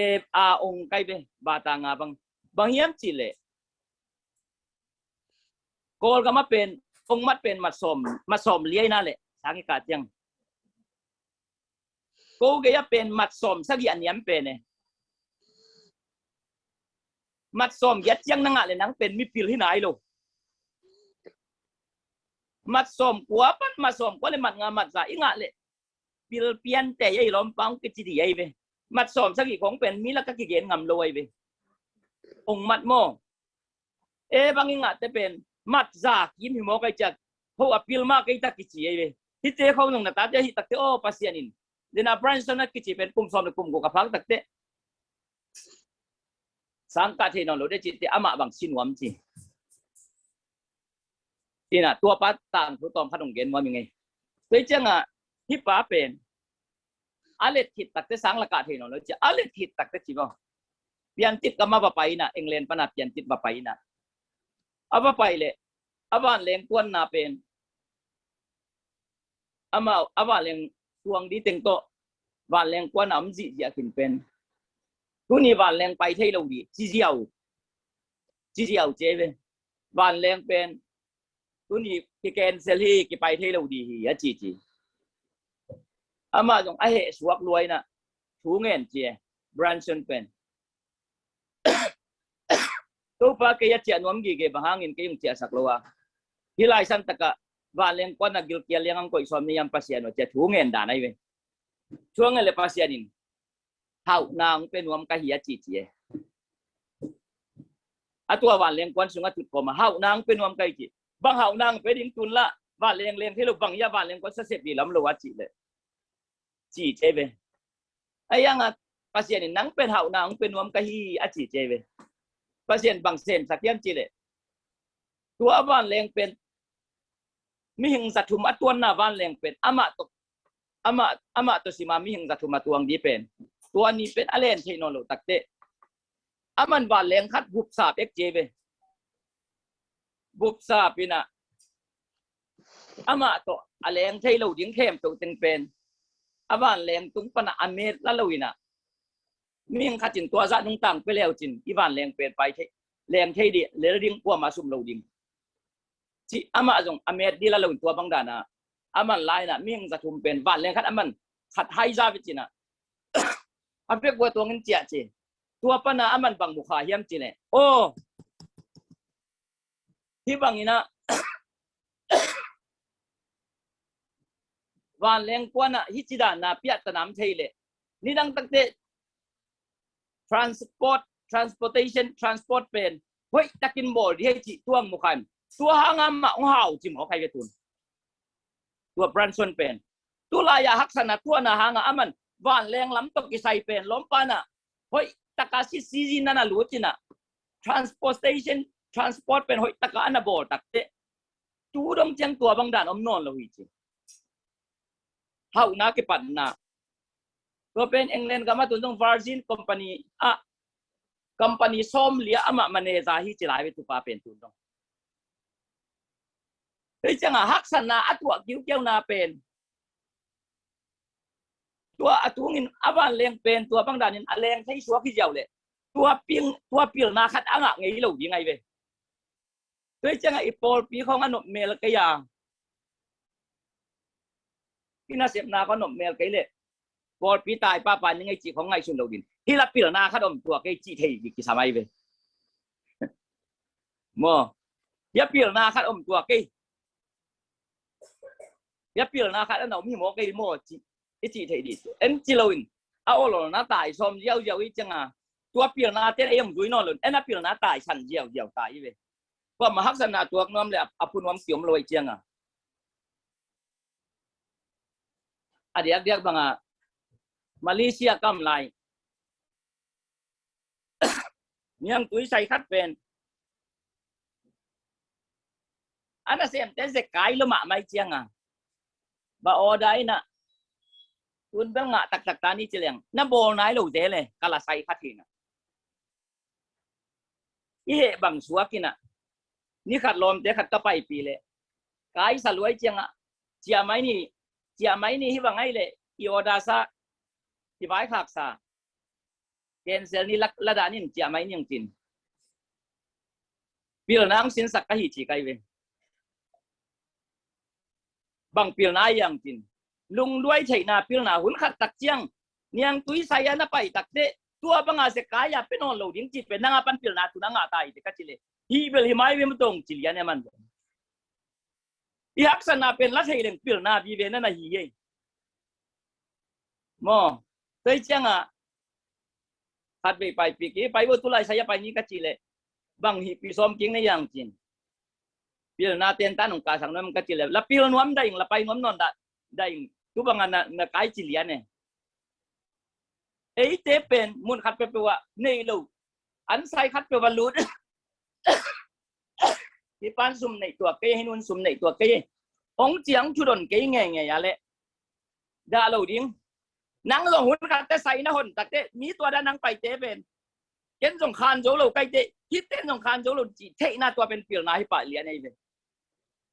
R องไกเบบาตางาบางเยี่ยมจิเลโกลก็มาเป็นองมัดเป็นมาสมเลี้ยนั่นแหละสังเกตยังกูก็จะเป็นมัดสมสักอย่างนี้เป็นเนี่ยมัดสมยัดยังนั่งอะไรนั่งเป็นมิพิลที่ไหนลูกมัดสมกัวปั้นมัดสมกัวเลยมัดงามัดสายงาเลยพิลเปียนแต่ยัยล้อมปังกิจดียัยไปมัดสมสักอย่างของเป็นมิละก็กี่เย็นงำลอยไปองมัดโมบางงาแต่เป็นมัดจากยินหิมอกไอจัดเพราะว่าพิลมากไอตักกิจยัยไปที่เจ้าเขาหนุ่มนัตตาจะฮิตักเตโอปัสยานินdi na Branson na kici pen kum som le kum go kapang takte sangka the no lo de chi te ama bang sinwam chi tina tua pa tang thu tom khanong gen wa mi ngai toi changa hi pa pen alet thit takte sang la ka the no lo chi alet thit takte chi bo pian tit ka ma ba pai na England pa na pian tit ba pai na aba pai le aban leng kwan na pen ama aba leng tuang đi tiếng to và leng quan ấm dị dạ kinh pen cứ như và leng bay thay lâu đi chỉ diều chế về và leng pen cứ như cái cancel hi cái bay thay lâu đi thì chỉ ama dòng ai hệ suak luai na thú nghen chế Branson pen tu pa cái chuyện nuông gì cái bahangin cái yung chia sak loa hilai san taka và liên quan là gil kia liên quan coi xóm niệm pasien ở trên thú nghen đàn này vềช่วงนั้นเลยpasien in hậu nàngเป็นวมกะหิยจีอะตัวว่าliên quan sunga tut ko ma hậu nàngเป็นวมกะจีบางhậu nàngเป็นดิ้งตุนละว่าเลี้ยงที่เราบางยาว่าliên quanเสพดีล้ำเราว่าจีเลยจีเจเวไอ้ยังอ่ะpasien in นังเป็นhậu nàngเป็นวมกะหิอะจีเจเวpasien บางเซนสักเทียมจีเลยตัวว่าเลี้ยงเป็นmi hing sa thum atuan na van leng pen ama to si ma mi hing sa thum atuang di pen tua ni pen alen the no lo takte aman van leng khat bup sa ek jebe bup sa pina ama to aleng thei lo ding khem to teng pen avan leng tung pana amet la loina mi hing khat chin tua za nung tang pe leo chin i van leng pen pai the leng thei di le ding kwa ma sum lo ding chỉ ama dùng amet đi là lồng tua băng đàn à aman lai na miếng giặt thùng bền vạn lên khát aman khát hay ra với chị nè áp việc qua tua ngân chẹt chị ตัวปนามันบังมุขาเฮียมจีเน่โอ้ที่บังนี่นะวันแรงกว่านะฮิจิดานาเปียตนามเทเลนี่ดังตั้งแต่ transport เป็นเฮ้ยตะกินบ่อที่ให้จิตัวมุขันตัวหางามะของเฮาจิมเอาใครกระตุนตัวบรันซอนเป็นตัวลายาฮักษณะตัวนะหางามันวันแรงล้ำตกิไซเป็นล้มปานะเฮ้ยตะกาซิซีจินานะรู้จินะ transport เป็นเฮ้ยตะกาอันนะบ่อตักเตตัวดงเจียงตัวบางด่านอมนอนเราหิจิเฮานาเก็บปันนาตัวเป็นเอ็งเลนก็มาตุนตรง Virgin Company company ส้มเลียอามามันเนซาฮิจิไลไปตุปาเป็นตุนตรงเฮ้ยจังหักษณะอัตัวกิ้วเกี่ยวนาเป็นตัวอัตัวงินอาวันเลี้ยงเป็นตัวบางด่านนี่เลี้ยงใช้ชัวขี้เจียวเลยตัวเปียนาคัดอ่างไงเหล่ายังไงเว้ยเฮ้ยจังอีโปลปีของอนบเมลกยาที่น่าเสียนาก็นบเมลกันเลยบอลปีตายป้าปานยังไงจีของไงชุนเราดินที่รับปีนาคัดอมตัวไงจีเทย์กิสามัยเว้ยมั่วยับปีนาคัดอมตัวไงยับปีนาคัดอันนั้นมีหมอไงมั่วจีเทย์ดิเอ็นจีโลอินเอาหล่อน้าตายชมเยี่ยวอีจังอ่ะตัวปีนาเต้นเอ็มดุยนอนเลยเอ็นนับปีนาตายฉันเยี่ยวตายเว้ยว่ามาฮักษณะตัวน้อมเลยอภุนวมเสียมลอยจังอ่ะเดียกบางมาเลเซียกำไรยังตุยใส่คัดเป็นอันนั้นเสียมเต้นเสกไก่ละหมาไม่เจียงอ่ะบ่อได้นะคุณเป็นงะตักตานี่เจียงนั่นโบนายลูกเดเลยกาลาใส่คัดทีน่ะอีเหบังสัวกินอ่ะนี่ขัดลมเดี๋ยวขัดก็ไปปีเลยไก่สลวยเจียงอ่ะเจียไม่นี่ที่ว่าไงเลยอีโอดาซาที่ไว้ขักซาเกณฑ์เซลนี่ละดานี่เจียไม่ยังจินปีละน้ำสินสักกะหิจีไกเวบางปีละน้ายังจินลุงด้วยใช่นาปีละน้าหุ่นขัดตักเจียงเนียงตุยใส่ยันไปตักเตตัวบังอาเสกายาเป็นนอนโหลดิ้งจิตเป็นนางอาปันปีละน้าตุนางอาตายเด็กจิเลฮีเบลฮิมายเวมตรงจิลยันเนี่ยมันอีฮักษณะเป็นรัฐเฮเลงปีละน้าบีเวนั่นน่ะฮีเย่มอเคยจังอ่ะขัดไปปีกี้ไปว่าตุลาใช้ไปนี้ก็จีเลยบางฮีปีซ้อมจริงในอย่างจริงปีละนาเตียนตาหนุ่มกาสังนั้นมันก็จีเลยแล้วปีละนวมได้ยังละไปนวมนอนได้ยังทุกบางงานน่ะไกด์จีเลียนเนี่ยเตเป็นมุนขัดไปว่านี่ลูกอันใส่ขัดไปว่าลูดที่ปานซุ่มในตัวเกยให้นุ่นซุ่มในตัวเกยองเจียงชุดนเกยไงอะไรดาลูดิ้งนังลงหุ่นกันแต่ใส่นะหุ่นแต่เตมีตัวด้านนังไปเตเป็นเก็นสงครามโจโลใกล้เตคิดเต้นสงครามโจโลจีเทน่าตัวเป็นเปลี่ยนนาให้ป่าเลียนี่เลย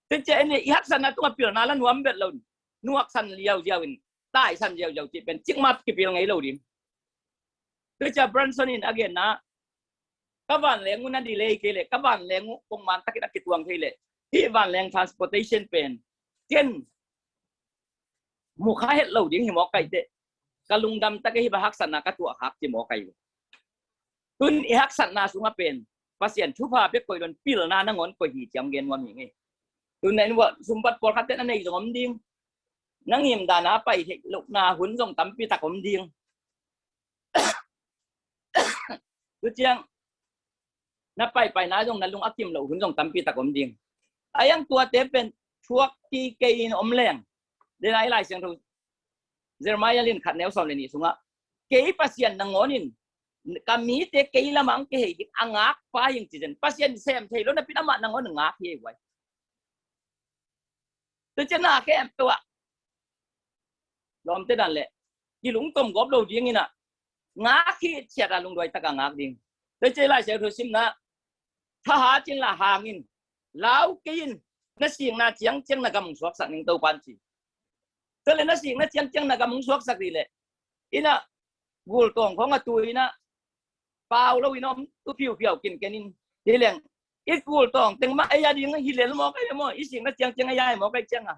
แต่เจนี่ยักษ์สันนะตัวเปลี่ยนนาแล้วนวมเบ็ดเรานวกสันเลียวอินใต้สันเลียวจีเป็นจิกมากี่เปลี่ยนไงเราดิคือจะบรันซอนินagainนะกับวันแรงงูนั่นดีเลยกี่เลยกับวันแรงงูคงมันตะกิดวงที่เลยที่วันแรง transportation เป็นเช่นมุขให้เราดิ้งหิมอกไก่เตกะลุงดำตะกี้บะฮักษณะกะตัวฮักจิหมอไก่ตุนอีฮักษณะสุงมาเป็นpasienชุภาเป็กอยดนปีละนานังงอนกอยหีจำเกณฑ์วันอย่างงี้ตุนในว่าสุมบัติปอดคัดเต้นอันนี้สมดิ้งนังหิมดานาไปลูกนาหุ่นส่งตำปีตักผมดิ้งตุเจียงนับไปนะตรงนั้นลุงอักกิมเหล่าหุ่นส่งตำปีตักผมดิ้งไอ้ยังตัวเต็มเป็นช่วงที่เกย์อมแรงได้หลายเสียงถูกJeremiah lin khat neu som le ni sunga kei pasien nangonin kami te kei lamang ke hi angak pa yung tijen pasien sem thei lo na pinama nangon ngak hi wai te chena ke em towa lom te dan le ki lung tom gop lo ding ina ngak hi chera lung doi taka ngak ding te che lai se tho sim na tha ha chin la hangin lau kin na sing na chiang cheng na gam suak sak ning to pan chiก็เลยนะสิ่งนั้นจังๆนะกับมึงสวกสักทีเลยอีน่ะกูตองของตุยนะเปล่าแล้วอีน้องตัวผิวกินแกนินทีเลี้ยงอีกูตองตึงมาไอ้ยาดีงั้นฮิเลนมอไอ้มออีสิ่งนั้นจังๆไอ้ยาหมอไอ้จังอ่ะ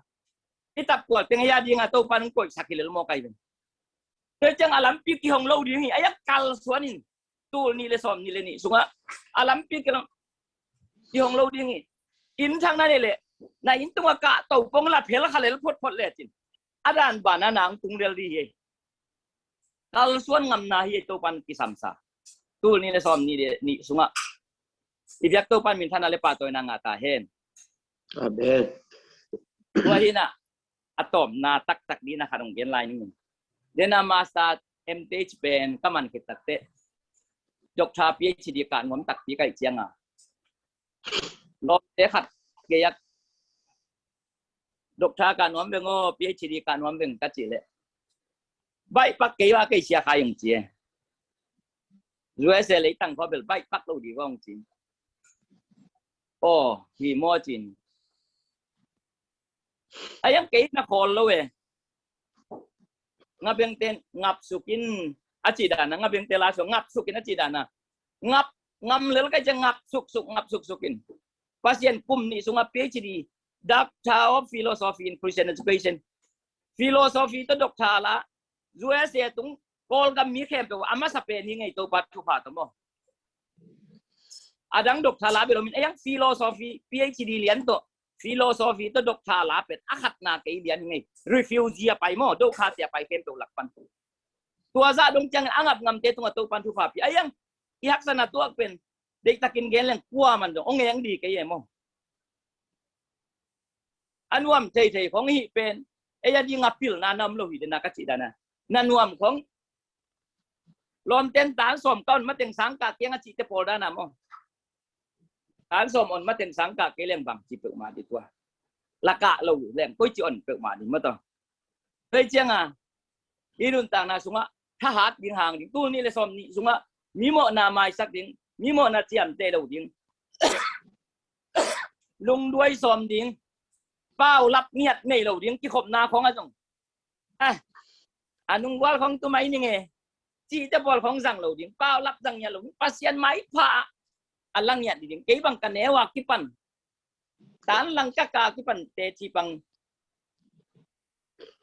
อีตับปวดตึงไอ้ยาดีงั้นตัวปันกดสักฮิเลนมอไอ้เป็นเธอจังอลัมปีกี่ห้องเราดีนี่ไอ้ยักษ์กัลสวนิน tu ni le som ni le ni sunga alam pi keที่ห้องเราดิ้งอินทางนั้นเลยนายอินตัวกะเต่าปงละเพลขะเลยพดเลยจินอาจารย์บานนางตุงเรียลดีเฮกัลส่วนงำนาเฮตัวปันกิสัมสาตูนี่เลยซ้อมนี่สุงะอีเบียกตัวปันมินทันอะไรป่าตัวนางอาตาเฮนอาเบสตัวที่น่ะอะตอมนาตักดีนะขนมเย็นลายนึงเดนามาสตาร์MTH เป็นก็มันคิดตัดเตะยกชาพีชีดีการงมตักปีไก่เจียงอ่ะลบเด็กขัดเกียร์ดกชาการน้อมเบงโอพีเอชดีการน้อมเบงตัดจีเลยใบปักเกียร์ก็เสียขายอย่างจีรวยเสียเลยตั้งพอเบลใบปักเราดีกว่าอย่างจีโอ้ฮีโมจินไอ้ยังเกียร์นักโขลเลยงับยังเต้นงับสุกินอาจีดานะงับยังเตลาสงับสุกินอาจีดานะงับngam lel ka jang ngap suk sukin pasien kum ni sunga PhD Doctor of Philosophy in Christian Education philosophy to doctor la zue se tung kol gam mi khem to ama sa pe ni ngai to pat thu pha to mo adang doctor la be lo min ayang philosophy PhD lian to philosophy to doctor la pet akhat na ke lian ngai refugee pai mo do kha tia pai kem to lak pan tua za dong chang angap ngam te tung to pan thu pha pi ayang ihak sana tuak pen dek takin geleng kuwa man dong ong yang di kay mo anwam thei khong hi pen eya di ngapil na nam lo hi na ka chi dana nanwam khong lom ten tan som kon ma teng sang ka kyang chi te pol dana mo tan som on ma teng sang ka ke leng bang chi pe ma di tua laka lo leng koi chi on pe ma di ma to hei chiang a irun tang na sunga tha hat ding hang ding tu ni le som ni sungaมีโมนาไม้สักดิ้งมีโมนาเจียมเตลดิ้งลุงด้วยสมดิ้งเป้ารับเงียดในเหล่าดิ้งที่ขบนาของอาจงนุงวอลของตัวไม่นี่ไงจีจะบอลของสั่งเหล่าดิ้งเป้ารับสั่งเนี่ยเหล่าดิ้งปัสยันไม้ผ่าอันลังเนี่ยดิ้งเกี่ยบังกันเนวากิปันตานลังจักกากิปันเตจีปัง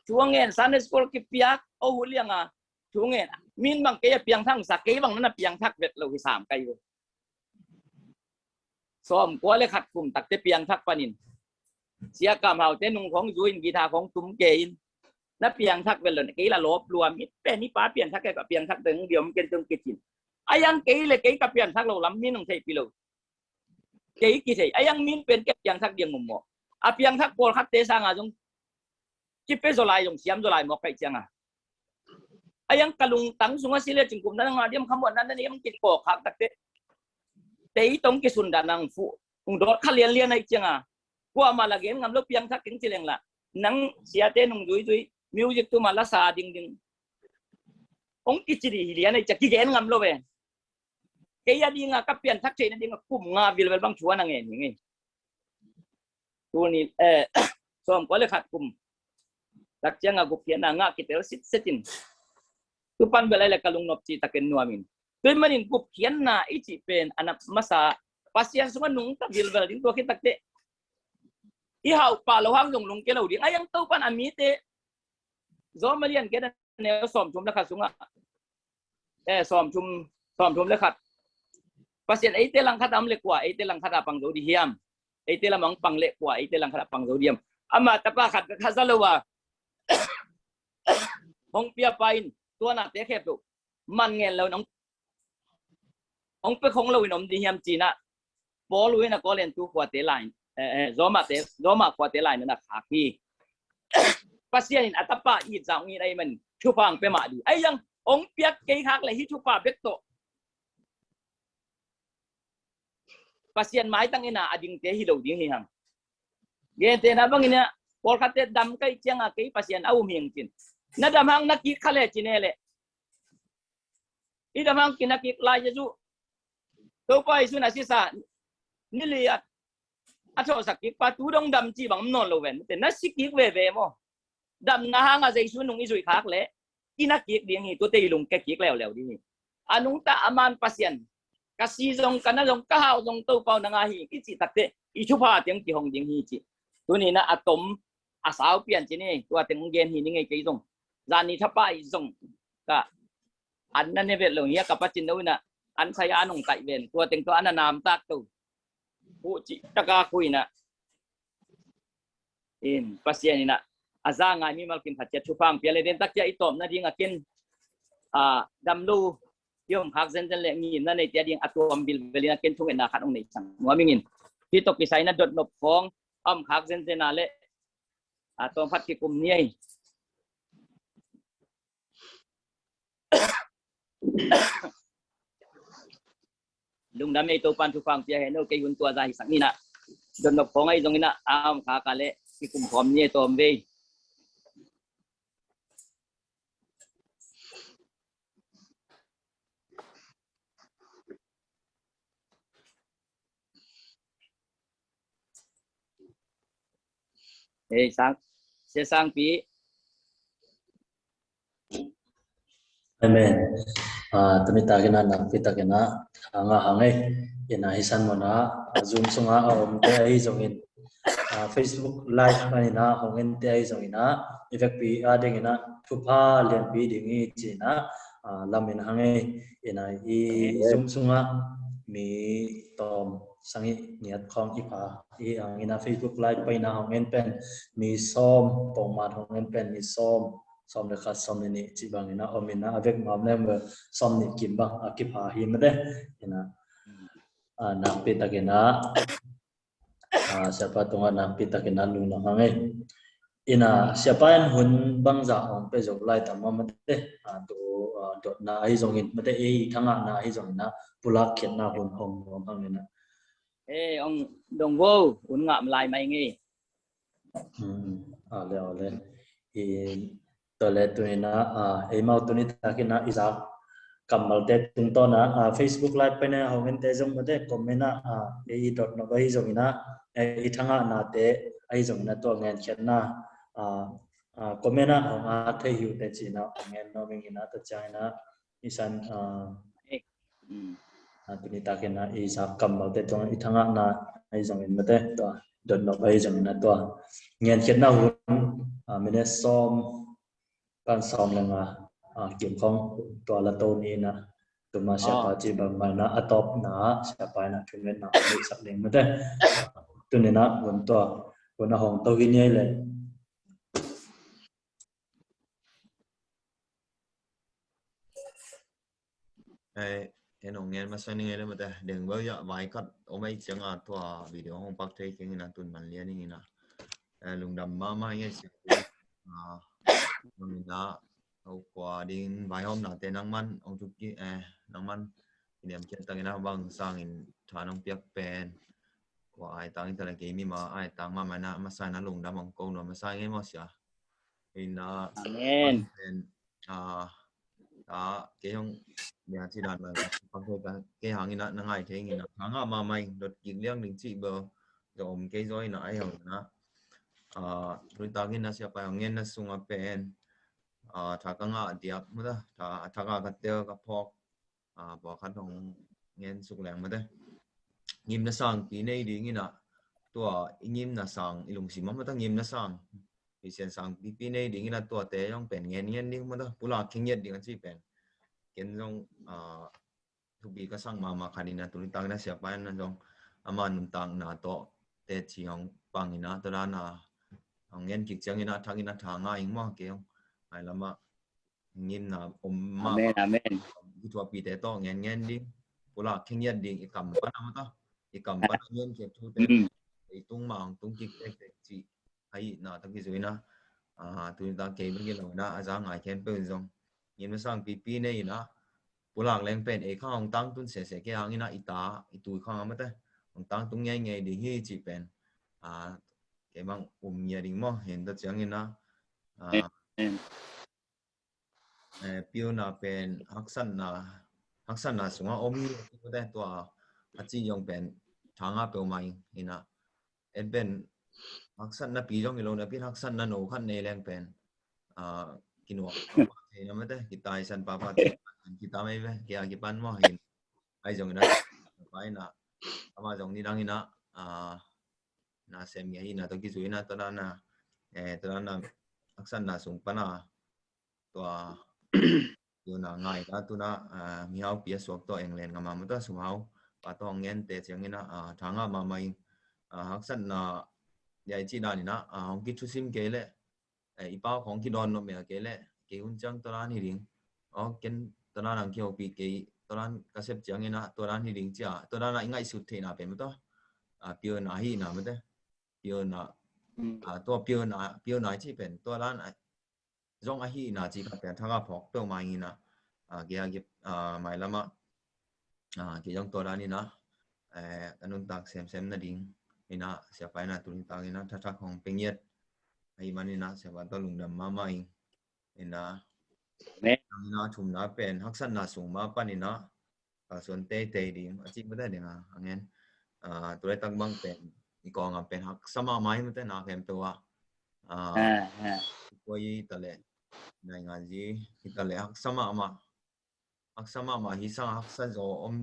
ช่วงเงินซันสกุลกิปยักโอ้หุ่นเลี้ยงช่วงเงินมินบางเกยเปียงทั้งสักเกยบางนั้นเปียงทักเบ็ดเราที่3ไกลเลยซ้อมกัวเลยขัดกลุ่มตักเตเปียงทักปานินเสียกรรมเอาเต้นงของยูอินกีตาของตุ้มเกยินนับเปียงทักเบ็ดเลยเกยละลบรวมมิเป็นนี่ป้าเปียงทักแกกับเปียงทักเดิมเดียวมันเกินจนเกจินไอ้ยังเกยเลยเกยกับเปียงทักเราล้ำมินของใช่ปีเราเกยกี่ใช่ไอ้ยังมินเป็นเก็บเปียงทักเดียงงมอ่ะเปียงทักโกลคัดเตสังจงจิเปโซไลจงเสียมโซไลหมอกไก่เจียงayang kalung tang sunga sila cingkum na nga diam kamu nan ni am kit ko khak tak te tong ki sunda nang fu ung dor khalian lian ai chenga kwa malagem ngam lo piang thak king chileng la nang sia te nung dui music tu mala sa ding ong ki chiri lian ai chaki gen ngam lo be ke ya di nga ka pian thak che na ding kum nga vil bang chuan ang nge tu ni som ko le khat kum tak chenga gu pian nga kitel sit setin tupan belai le kalung nop ci taken nuamin tuin manin gup kian na ichi pen anak masa pasien semua nung ta bil bel din to kita te i hau pa lo hang lung ke lo di ayang tau pan amite zo malian ke ne som chum la khat sunga som chum le khat pasien ai te lang khat am le kwa ai te lang khat pang zo di hiam ai te lamang pang le kwa ai te lang khat pang zo diam ama tapa khat khazalawa hong pia painตัวน่ะเตะแคบดูมันเงินแล้วน้องไปของเราหนุ่มดีเฮียมจีน่ะบอลลุยน่ะก็เล่นตัวขวาเตะไลน์โรมาขวาเตะไลน์นั่นน่ะขาขี้ปัสเซียนอัตปะอีจังอีไรมันชูฟังไปมาดีไอ้ยังองเปียกเกยคักเลยฮิชูปาเบ็ดโตปัสเซียนไม้ตั้งนี่น่ะอดิงเตะฮิโลดิ้งนี่ฮังเกณฑ์เตะนะบางนี่เนี่ยบอลคัดเตะดำใกล้เจียงอ่ะเกยปัสเซียนเอาเมียงจินนั่นดำหังนักกีฬาเล่จีเน่เลยอีดำหังกินนักกีฬาเยซูตัวไปสุนัขศีรษะนี่เลยอ่ะชอบสักกีฬาตัวดงดำจีบังนอนโลเวนแต่นักสิกีฬาเว่มั้งดำนาหังอะไรสุนุ่งอีสุยคักเลยอีนักกีฬาเดียงนี่ตัวเตยลงแกกีฬาแล้วดิอันนุ่งตาอามันปัสยันกษีจงกันนั่งจงก้าวจงตัวเปล่านังอาฮีกิจิตักเตอีชุบาเตียงจีหงเตียงฮีจิตัวนี้นะอะตอมอาสาวเปลี่ยนจีนี่ตัวเตียงเกนฮีนี่ไงกี่จงจานี่ทับไปจงก็อันนั้นเนี่ยเป็นเรื่องเฮียกับปัจจินด้วยนะ อันใช้อันองไก่เวนตัวเต็งตัวอันนามตักตุผู้จิตกาคุยนะอินภาษานี่นะอาจารย์งานมีมากินผัดเจ็ดชุฟังเปียเลยเดินตักเจ้าอีตอมนั่นดิ้งอากินดำลูยมพักเซนเซนเล่งินนั่นในเจ้าดิ้งอัตัวบิลเวลินากินทุ่งเอ็นนาขัดองในสังหัวมิงินที่ตกพิสัยนั้นดดนบฟองพักเซนเซนนาเล่ตัวพัดกิคุมเนี่ยลุงดำในตัวปันชุฟังเปียเห็นโอเคยุนตัวใจสังนี่นะดดนบฟองไอ้ตรงนี้นะพักกันเล่กิคุมพร้อมเนี่ยตัวเวsang sẽ sang phí Amen. Tumita kena nak kita kena hanga hangai ina hisan mona zoom sunga te ai zongin Facebook live pani na hongin te ai zongina effect pi ading ina thupa lian pi dingi china lamin hangai ina I zoom sunga mi tom sangi niat khong ipa angina Facebook live pani na hongin pen mi som pongmat hongin pen mi som som de khat som ni chi bang ina omina avec mam ne som ni kim bang akipa hi made ina na pita kena siapa tunga na pita kena lu na hangai ina siapa yang hun bang za ong pe jok lai tamma mate to dot na ai jong in mate e thanga na ai jong na pulak khet na hun hong bang ina ông đồng vô un ngạm lại mày nghe le toilet tu ina mau tu ni takina izak kamal te tung to na Facebook live pe na hongen te jong mate comment na dot no bai jong ina thanga na te ai jong na to ngen khet na comment na hong thei hu te chi na ngen no ming ina ta china isan tu ni takina izak kamal te tong thanga na ai jong in mate to dot no bai jong na to ngen khet na hu mine som kan som lenga kim khong to la to ni na tuma siapa chi bang mai na atop na siapa na thumen na ni sak leng mate tunena won to wona hong to gi nei le en ong ngel ma san ngel ma ta deng ba ya vai kat o mai chang a to video hong pak thei king na tun man lian ni na lung dam ma ma nge si mình đã au qua din vài hôm nào tên năng man ông chụp ki năng man niệm chuyện tăng na bang sang in thà nông piak pen qua ai tăng in cái mi mà ai tăng mà na mà sai na lung dam ông câu nó mà sai nghe mà xia in amen đó cái ông nhà chỉ đạt là bằng thôi cái hàng in năng ai thế in hàng mà mày đột kiến liang đình chị bờ rồi cái roi nó ai hồng na rồi tăng in na siapa yang nghen na sunga pen thaka nga diak mada thaka katel ka phok bo khan hong ngen suk lang mada ngim na sang pi nei ding ina to ngim na sang ilung si mama ta ngim na sang pi sen sang pi nei ding ina to te yong pen ngen ding mada pula khinget ding chi pen ken jong thu bi ka sang mama khanina tu tang na sia pa na jong ama nun tang na to te chi hong pang ina to na ngen kik chang ina thang ina thanga ing mo ke ai lama ngin na ma amen itu api te to ngen di pula khinget ding ikam pa na ta ikam pa ngen ke thu te itung mang tung kik te chi ai na ta ki zuina tu ta ke bin ge lo na aza ngai ken pe zong ngin ma sang pi pi ne ina pula leng pen e khang tang tun se ke ang ina ita itu khang ma ta ong tang tung ngai di hi chi pen ke bang nya ding mo hen ta chang ina piu na pen haksan na sunga omi ko da to achi yong pen thanga pe mai ina en pen haksan na pi jong ilo na pi haksan na no khan ne leng pen kinwa te na ma da kitai san pa pa kita mai ve kya ki pan mo hin ai jong na pai na ama jong ni dang ina na sem nge ina to ki zu ina to na haksan na sung pa na to อยู่น่ะง่ายก็ตัวน่ะมีเอาเปียสวกตัวเองเล่นกันมามันต้องสุ่มเอาปะตองเงินเตะเสียงนี่นะทางมาใหม่ฮักสันน่ะใหญ่จีน่ะนี่นะของกิชุซิมเกลเลยอีเป้าของกิดอนโนเมียเกลเลยเกหุ่นจังตัวนั้นนี่ดิ่งเกินตัวนั้นนังเกี่ยวปีเกตัวนั้นกระเซ็บเสียงนี่นะตัวนั้นนี่ดิ่งจ้าตัวนั้นง่ายสุดเท่น่ะเป็นมั้ยตัวเปียน่ะฮีน่ะมั้ยเด้เปียน่ะตัวเปียน่ะที่เป็นตัวนั้นจงฮีน่ะที่เป็นทางพอกเปียวมางี้นะเกี่ยวกับหมายละมาเกี่ยวกับตัวนั้นนี่นะอันนู้นตักเซมนะดิ่งนี่นะเสียไปนะตุนตักนี่นะทักของเป็นเย็ดไอ้มันนี่นะเสียว่าตัวลุงดำมาไม่นี่นะนี่นะทุ่มนะเป็นฮักสันนะสูงมาปั้นนี่นะส่วนเตะดิ่งอาชีพไม่ได้เดี๋ยวอันนี้ตัวได้ตั้งบังเป็นอีกองเป็นฮักสมาไม้ไม่ได้นะเข็มตัวก็ยี่ตะเล่ในงานจีตะเล่ฮักสมาฮิสังฮักสันโจอม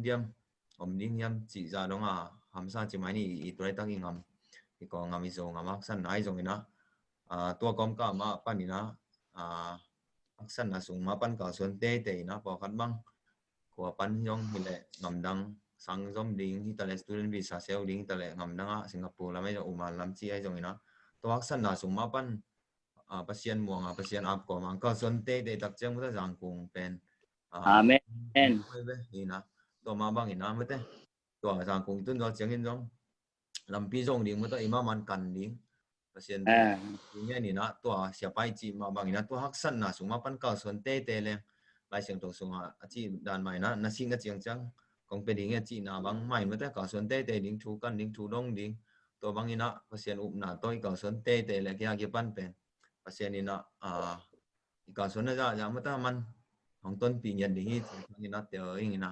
ดิ้งยำจีจ่าดงหำซาจีไม้นี่อีตัวได้ตั้งอีกอีกองมิโซฮักสันไหนตรงนี้นะตัวกอมก็มาปั้นนี่นะฮักสันนะสูงมาปั้นก็ส่วนเตะนะพอคัดบังขวาปั้นยองนี่แหละงำดังสังจอมดิ้งที่ตะเล่ student visa เซลดิ้งตะเล่งำดังสิงคโปร์แล้วไม่จะอุมาลำจีไอ้ตรงนี้นะตัวฮักสันนะสูงมาปั้นpasien muang pasien up ko mang ka son te tak chang mu ta jang kung pen amen ni na to ma bang ina mu te to jang kung tun do chang in jong lam pi jong ding mu ta ima man kan ding pasien ni ni na to sia pai chi ma bang ina to hak san na su ma pan ka son te le lai siang to sunga chi dan mai na sing na chiang chang kong pe ding chi na bang mai mu ta ka son te ding thu kan ding thu dong ding to bang ina pasien up na toi ka son te le kya ki pan pen pasien ina ikasun na ja mata man hong ton pi nyan ding hi ina te ina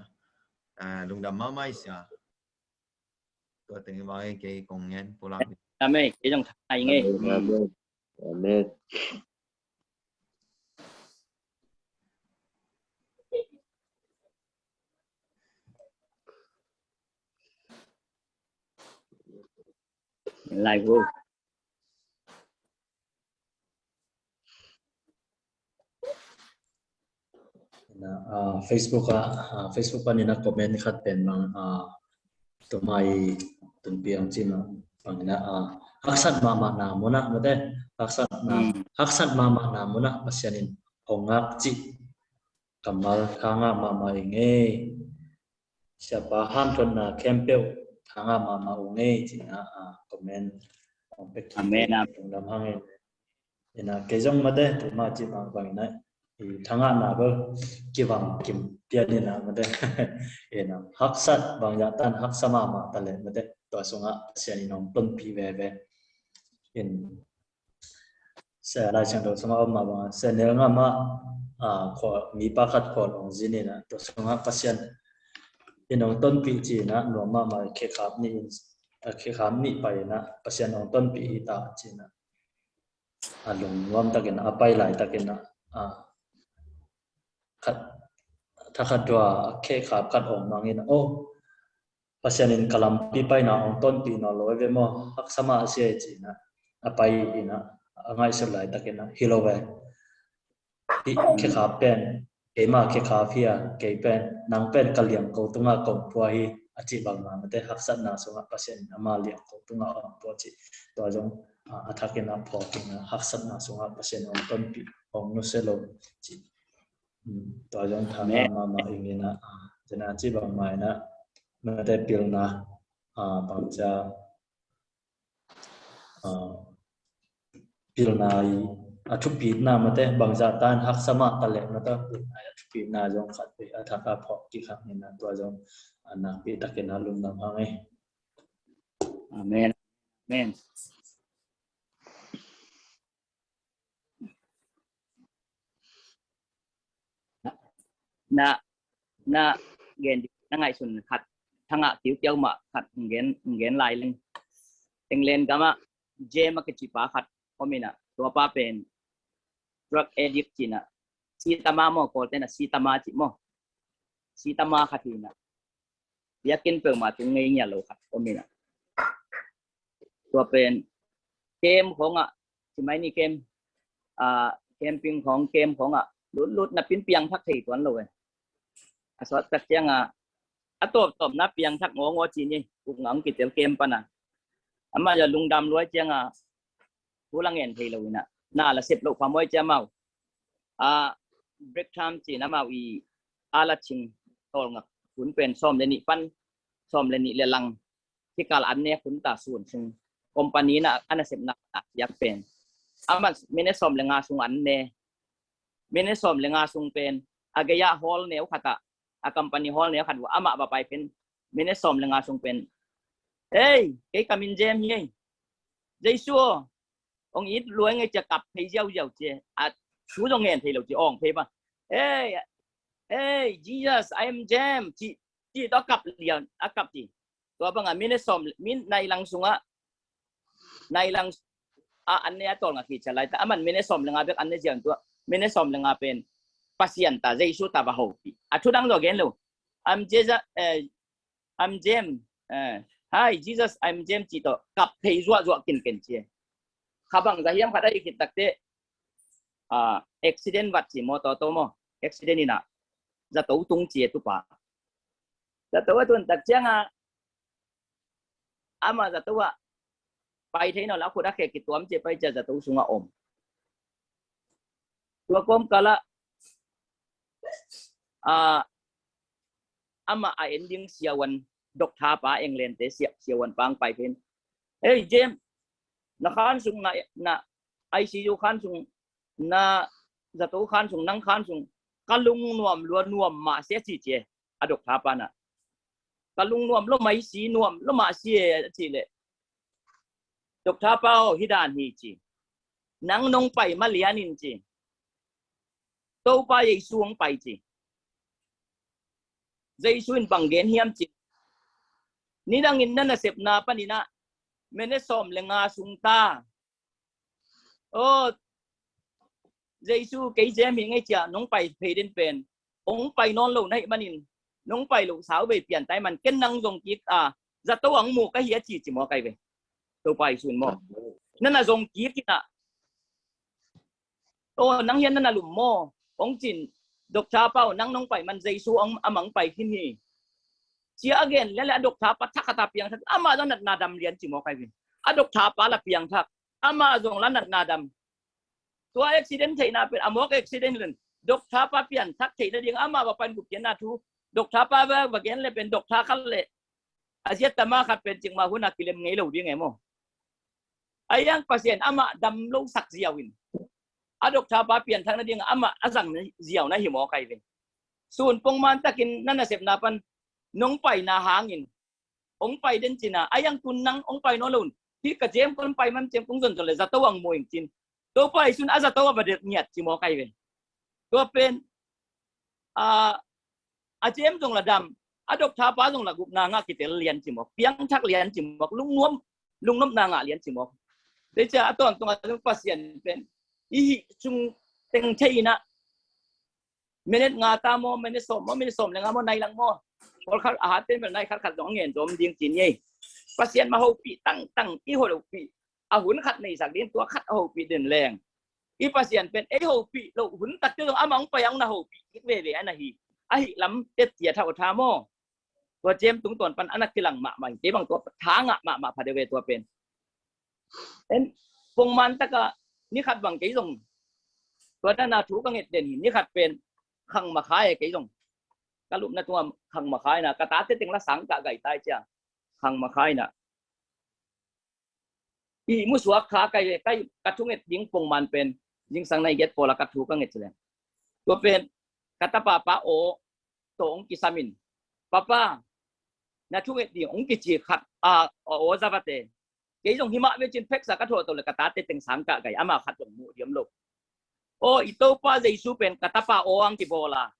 lungdam ma mai sia to teng ba ke kong ngen pula amen cái dòng thai nghe amen lại vô Facebook pa nina comment khat pen mang tumai tunpiang chim pangna haksat mama na muna mate haksat mama na muna pasyanin hongak chi kamal khanga mama inge siapa han ton na kempel khanga mama unge chi na comment amen tungdam hange ina kejong mate tuma chi mang bangna thanga na ba kiwang kim piani na mate ena haksat bangya tan haksama ma tale mate to songa siani nom plon pi ve in sa la chang do sama ma ba sa ne nga ma kho mi pa khat kho long jini na to songa pasian inong ton pi chi na no ma khe khap ni pa na pasian ong ton pi ta chi na alung wam takin apai lai takin naถ้าขัดว่าแค่ขาบขัดออกมางี้นะโอ้ปัจจุบันกลัมปีไปนะองต้นปีนะลอยเวมฮักสมาเสียจีนะไปนะง่ายสุดเลยตะกี้นะฮิโลเวที่แค่ขาเป็นเอมาแค่ขาเพียเกยเป็นนางเป็นกะเหลี่ยงกูตุงากงพัวฮีอาชีพบางมาแต่ฮักสันนะส่งปัจจุบันมาเลี้ยงกูตุงาพัวจีตัวจงอัฐกินนะพอกินนะฮักสันนะส่งปัจจุบันต้นปีองนุเซโลจีตัวจงทำมาเองนะจะน่าจีบางไม้นะไม่ได้เปลี่ยนนะบางจะเปลี่ยนนะทุกปีนะมันแต่บางจะต้านหักสมาตะเล็กนะต้องทุกปีนะจงขัดไปถ้าก็พอกี่ครั้งนี่นะตัวจงนักปีตะเกียนลุงนำให้อาเมนอาเมนna gen na ngai sun khat thanga tiu tiu ma khat gen lai len englen kama je ma ke chipa khat komina to pa pen drug addict china si tama mo ko te na si tama chi mo si tama khatina yakin pe ma tu ngai nya lo khat komina to pen kem khong chi mai ni kem campingของเกมของ lút na pin piang thak thei tuan lo e asot tak chiang a atop top na piang thak ngo chi ni uk ngang ki tel kem pana ama ya lungdam loi chiang a pulang en thei lo na la sep lo khwamoi cha mau break time chi na mau I ala ching tol ngak kun pen som le ni pan som le ni le langที่กาลอันเนี้ยคุณตาส่วนซึ่งคอมพานีน่ะอันนั้นเสพนักอยากเป็นมันไม่ได้สมเลงาสุงอันเนี้ยไม่ได้สมเลงาสุงเป็นอากาศฮอลเนี้ยขัดอาคอมพานีฮอลเนี้ยขัดว่าอามาบะไปเป็นไม่ได้สมเลงาสุงเป็นเฮ้ยไอ้กามินเจมเฮ้ยใจชัวองค์อิดรวยไงจะกลับไปเจ้าเจ้าเจ้าชูตรงเงินที่เราจะอ่องเพย์ป่ะเฮ้ย Jesus I am Jam ที่ต้องกลับเรียนกลับที่ตัวบางมินสมมินในลังสุงะในลังอันนี้ตัวงาคิดจะไรแต่มันมินสมเลงาเบกอันนี้เจียงตัวมินสมเลงาเป็นพัศยันตาเจสุตาบะฮูปีทุดังตัวเกนลูI'm Jesus I'm James Hi Jesus I'm James จีตัวกับเพย์จัวกินเจียข้าบังจะเฮียมข้าได้คิดตักเตaccident วัดสิมอตัวโตมอ accident นี่นะจะตัวตรงเจียตุปะจะตัวตุนตักเจียงama jatuh wa pai thế nào lão khu đắc kẹt kịch tuấm chỉ pai chờ jatuh sunga om tua kom kala ama a ending siawan dokta pa England te siawan pang pai pen hey James na khan sung na ICU khan sung na jatuh khan sung nang khan sung kalung nuam luan nuam ma sia chi che a dokta pa na kalung nuam lo mai si nuam lo ma si chi le dokta pao hidan hi chi nang nong pai ma lianin chi to pa ye suang pai chi jai suin bangen hiam chi ni dang in na sep na panina mene som lenga sungta o jai su cái jem hi ngai cha nong pai phei den pen ong pai non lo nai manin nông phải lục sáu về biển tay mình cái năng dùng kiếp ra tàu ăn mua cái gì chỉ mua cái về tàu phải xuân mua nên là dùng kiếp kia ô năng hiện nên là lùm mua ông chín độc trà bao năng nông phải mình dây su ông mắng phải khi nhỉ chỉ again lấy độc trà bắt thắc hạt piang thắc ama đó nát nadam liền chỉ mua cái về độc trà bắt là piang thắc ama dùng là nát nadamตัว accident ที่น่าเป็นamok accident เลยดอกท้าป้าเปลี่ยนทักที่นั่นเองอามาว่าเป็นบุกเย็นน่าทูดอกท้าป้าว่าเย็นเลยเป็นดอกท้าขั้นเลยอาเซียตมาขัดเป็นจึงมาหุ่นนักกิเลมไงเราดีไงโมไอ้ยังเปอร์เซ็นต์อามาดำลงสักเสียวินดอกท้าป้าเปลี่ยนทักนั่นเองอามาสั่งเสียวนะหิมอใครเป็นส่วนปงมันตะกินนั่นน่ะเสพนาปันน้องไปนาหางินองไปเดินจีน่ะไอ้ยังตุนนังองไปโนลุนที่กระเจมคนไปมันเจมคงจนจนเลยจะตัวงมวยจีนตัวไปสุนอาจจะตัวประเดี๋ยวเงียบจิมอใครเป็นตัวเป็นอาเจมตรงระดำดอกท้าป้าตรงระกุบนางกิเตเลียนจิมอเปียงชักเลียนจิมอลุงน้ำนางเลียนจิมอเดี๋ยวจะตอนตรงปัสยันเป็นอีจุงเต็งเทียนะเมเนตงาตามอเมเนตสมเลยงามอในลังมอพอขัดอาหารเป็นแบบไหนขัดสองเงินจมดิงจีนยี่ปัสยันมาหูปีตั้งอีหัวปีหุ่นขัดในสักเดือนตัวขัดหูปีเดินแรงอีปัสยันเป็นหูปีเราหุ่นตัดตัวอามังไปยังนะหูปีคิดเว่อันนั้นไอ้ลำเต็ดเสียเท่าทามอตัวเจมตุงตวนปันอันนั้นกิหลังหมาเจบางตัวท้างหมาพาเดเวตัวเป็นปงมันตะกะนี่ขัดบังกี่ตรงตัวนั้นนาถูกังเห็ดเด่นนี่ขัดเป็นขังมาขายกี่ตรงกะลุมนะตัวขังมาขายนะกระตาเต็งละสังกะไก่ตายเจ้าขังมาขายนะอีมุสวกขาไก่กระทุงเห็ดยิงปงมันเป็นยิงสังในเย็ดโปละกระถูกังเห็ดเฉลยตัวเป็นkata papa o tong kisamin papa na chung et di ong ki chi khat o zabate ke jong hima ve chin phek sa ka tho to le kata te teng sang ka gai ama khat jong mu diam lo o ito pa jesu pen kata pa o ang ki bola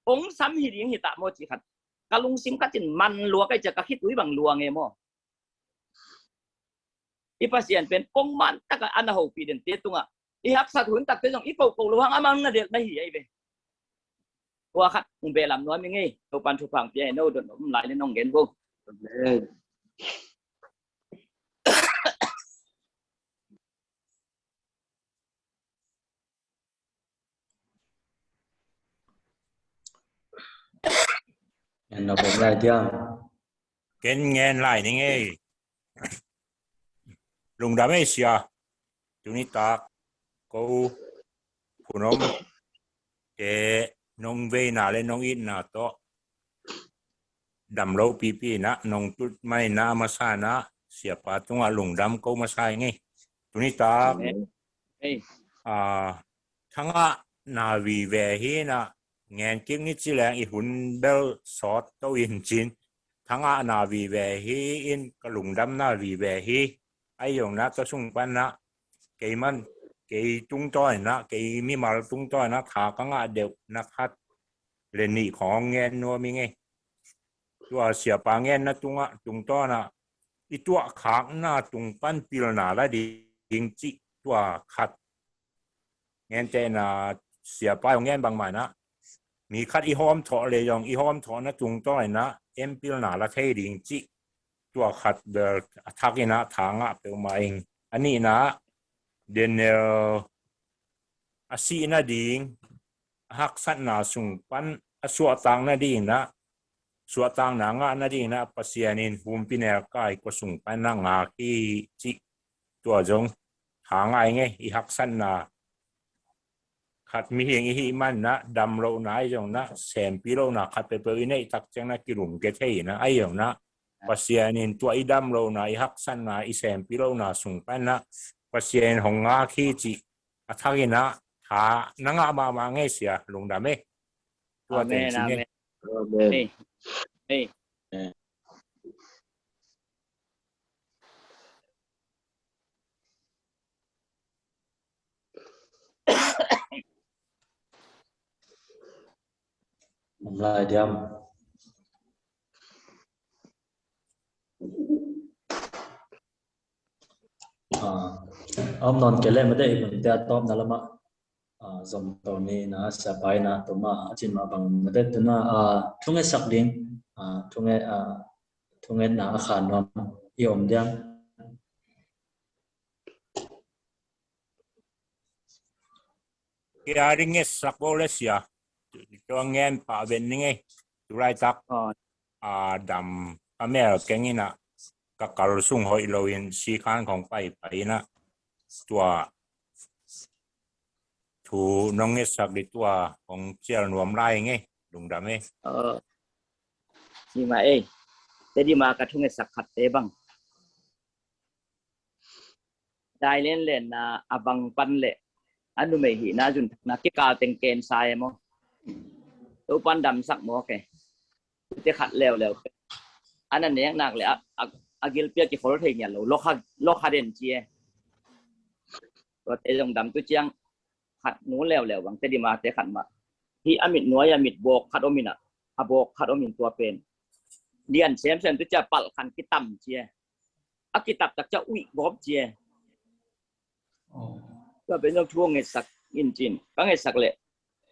ong sam hi ding hi ta mo chi khat kalung sim ka chin man lua kai ja ka khit ui bang lua nge mo i pasien pen pong man ta ka ana ho pi den te tunga i hak sa thun tak te jong i ko luang amang na dek na hi ai veว่าขัดมึงเบลำน้อยไม่งี้ตัวปันทุพังเปียโน่โดนหลายในน้องเห็นพวก nó bấm lại tiếng cái nghe lại này nghe lùng đam ấy xia chúng ta câu phụ nông cái nông về nào lên nông ít nào to đầm lâu pipi na nông tút mai na masana siapa tung lùng đam câu masai nghe chúng ta thằng na vì về hi na nghe tiếng ít chỉ là ít hun bel sọt tàu in chín thằng na vì về hi in cái lùng đam na vì về hi ai dùng na cái xung quanh na cái man cái tung toi na cái mi mal tung toi na thà cái đều na khát lên nịของnghe nó mi ngheตัวเสียปางnghe na tung toi naอีตัวขางna tung pan pil na la di jing chi ตัวขัดเงี้ยเจน่ะเสียไปของเงี้ยบางหมายนะมีคัดอีหอมถอเลยยองอีหอมถอนะจุงต้อยนะเอ็มพิลนาละเทดิงจิตัวขัดเดอทักนะทางอ่ะเปลมาเองอันนี้นะเดนอาศีนะดิงหักสัตนาสุงปันสวตังนะดิงนะสวตังนางะนะดิงนะปัสยานินภูมิปิเนกายก็สุงปันนางาคีจิตัวจงหาง่ายไงอีหักสันนาขัดมีเองอีมันนะดำโลนะไอ้ยังนะแสมปีโลนะขัดไปเปย์ในตักจังนะกิรุมเกตให้นะไอ้ยังนะปัสยานินตัวอีดำโลนะอีหักสันนะอีแสมปีโลนะสุงปันนะปัสยานินของงาคีจิอัฐกินะหานางะมาไงเสียลงดำไหมตัวเต็มชิ้นเนี่ยlại điểm ông non cái lên mà đây mình đã top nào mà dòng tàu này nó sẽ bay na tụi mà chỉ mà bằng mà đây tụi nó thung cái sạc điện thung cái nó khả năng yểm điểm cái ai nghe sạc bao nhiêu xia cho nghe bảo vệ nghe tụi lại tắc đầm America cái này na các cầu sung hội lâu in sĩ khánของไปนะตัวถูน้องเงสักดิตัวของเจ้ารวมไล่ไงลุงดำนี่มาแต่ดีมากระทุ่งเงสักขัดบ้างได้เล่นนะบังปันเละอันนู้นไม่หินะจุนนักกีฬาเต็งเกณฑ์ทรายมั้งตัวปันดำสักมั้งแกจะขัดเร็วอันนั้นเนี่ยหนักเลยอากิลเปียกี่คนรถเทียนเราโลกเด่นเจียตัวเตจงดำตัวเจียงขัดนู้นเร็วบางแต่ดีมาแต่ขัดมาที่อมิดน้อยอมิดโบกขัดอมินะโบกขัดอมินตัวเป็นเดียนเซมเซนตัวจะปัลขันกิตัมเจียอากิตับจากเจ้าอุ้ยบอบเจียก็เป็นเรื่องช่วงเงสักอินจินก็เงสักเลย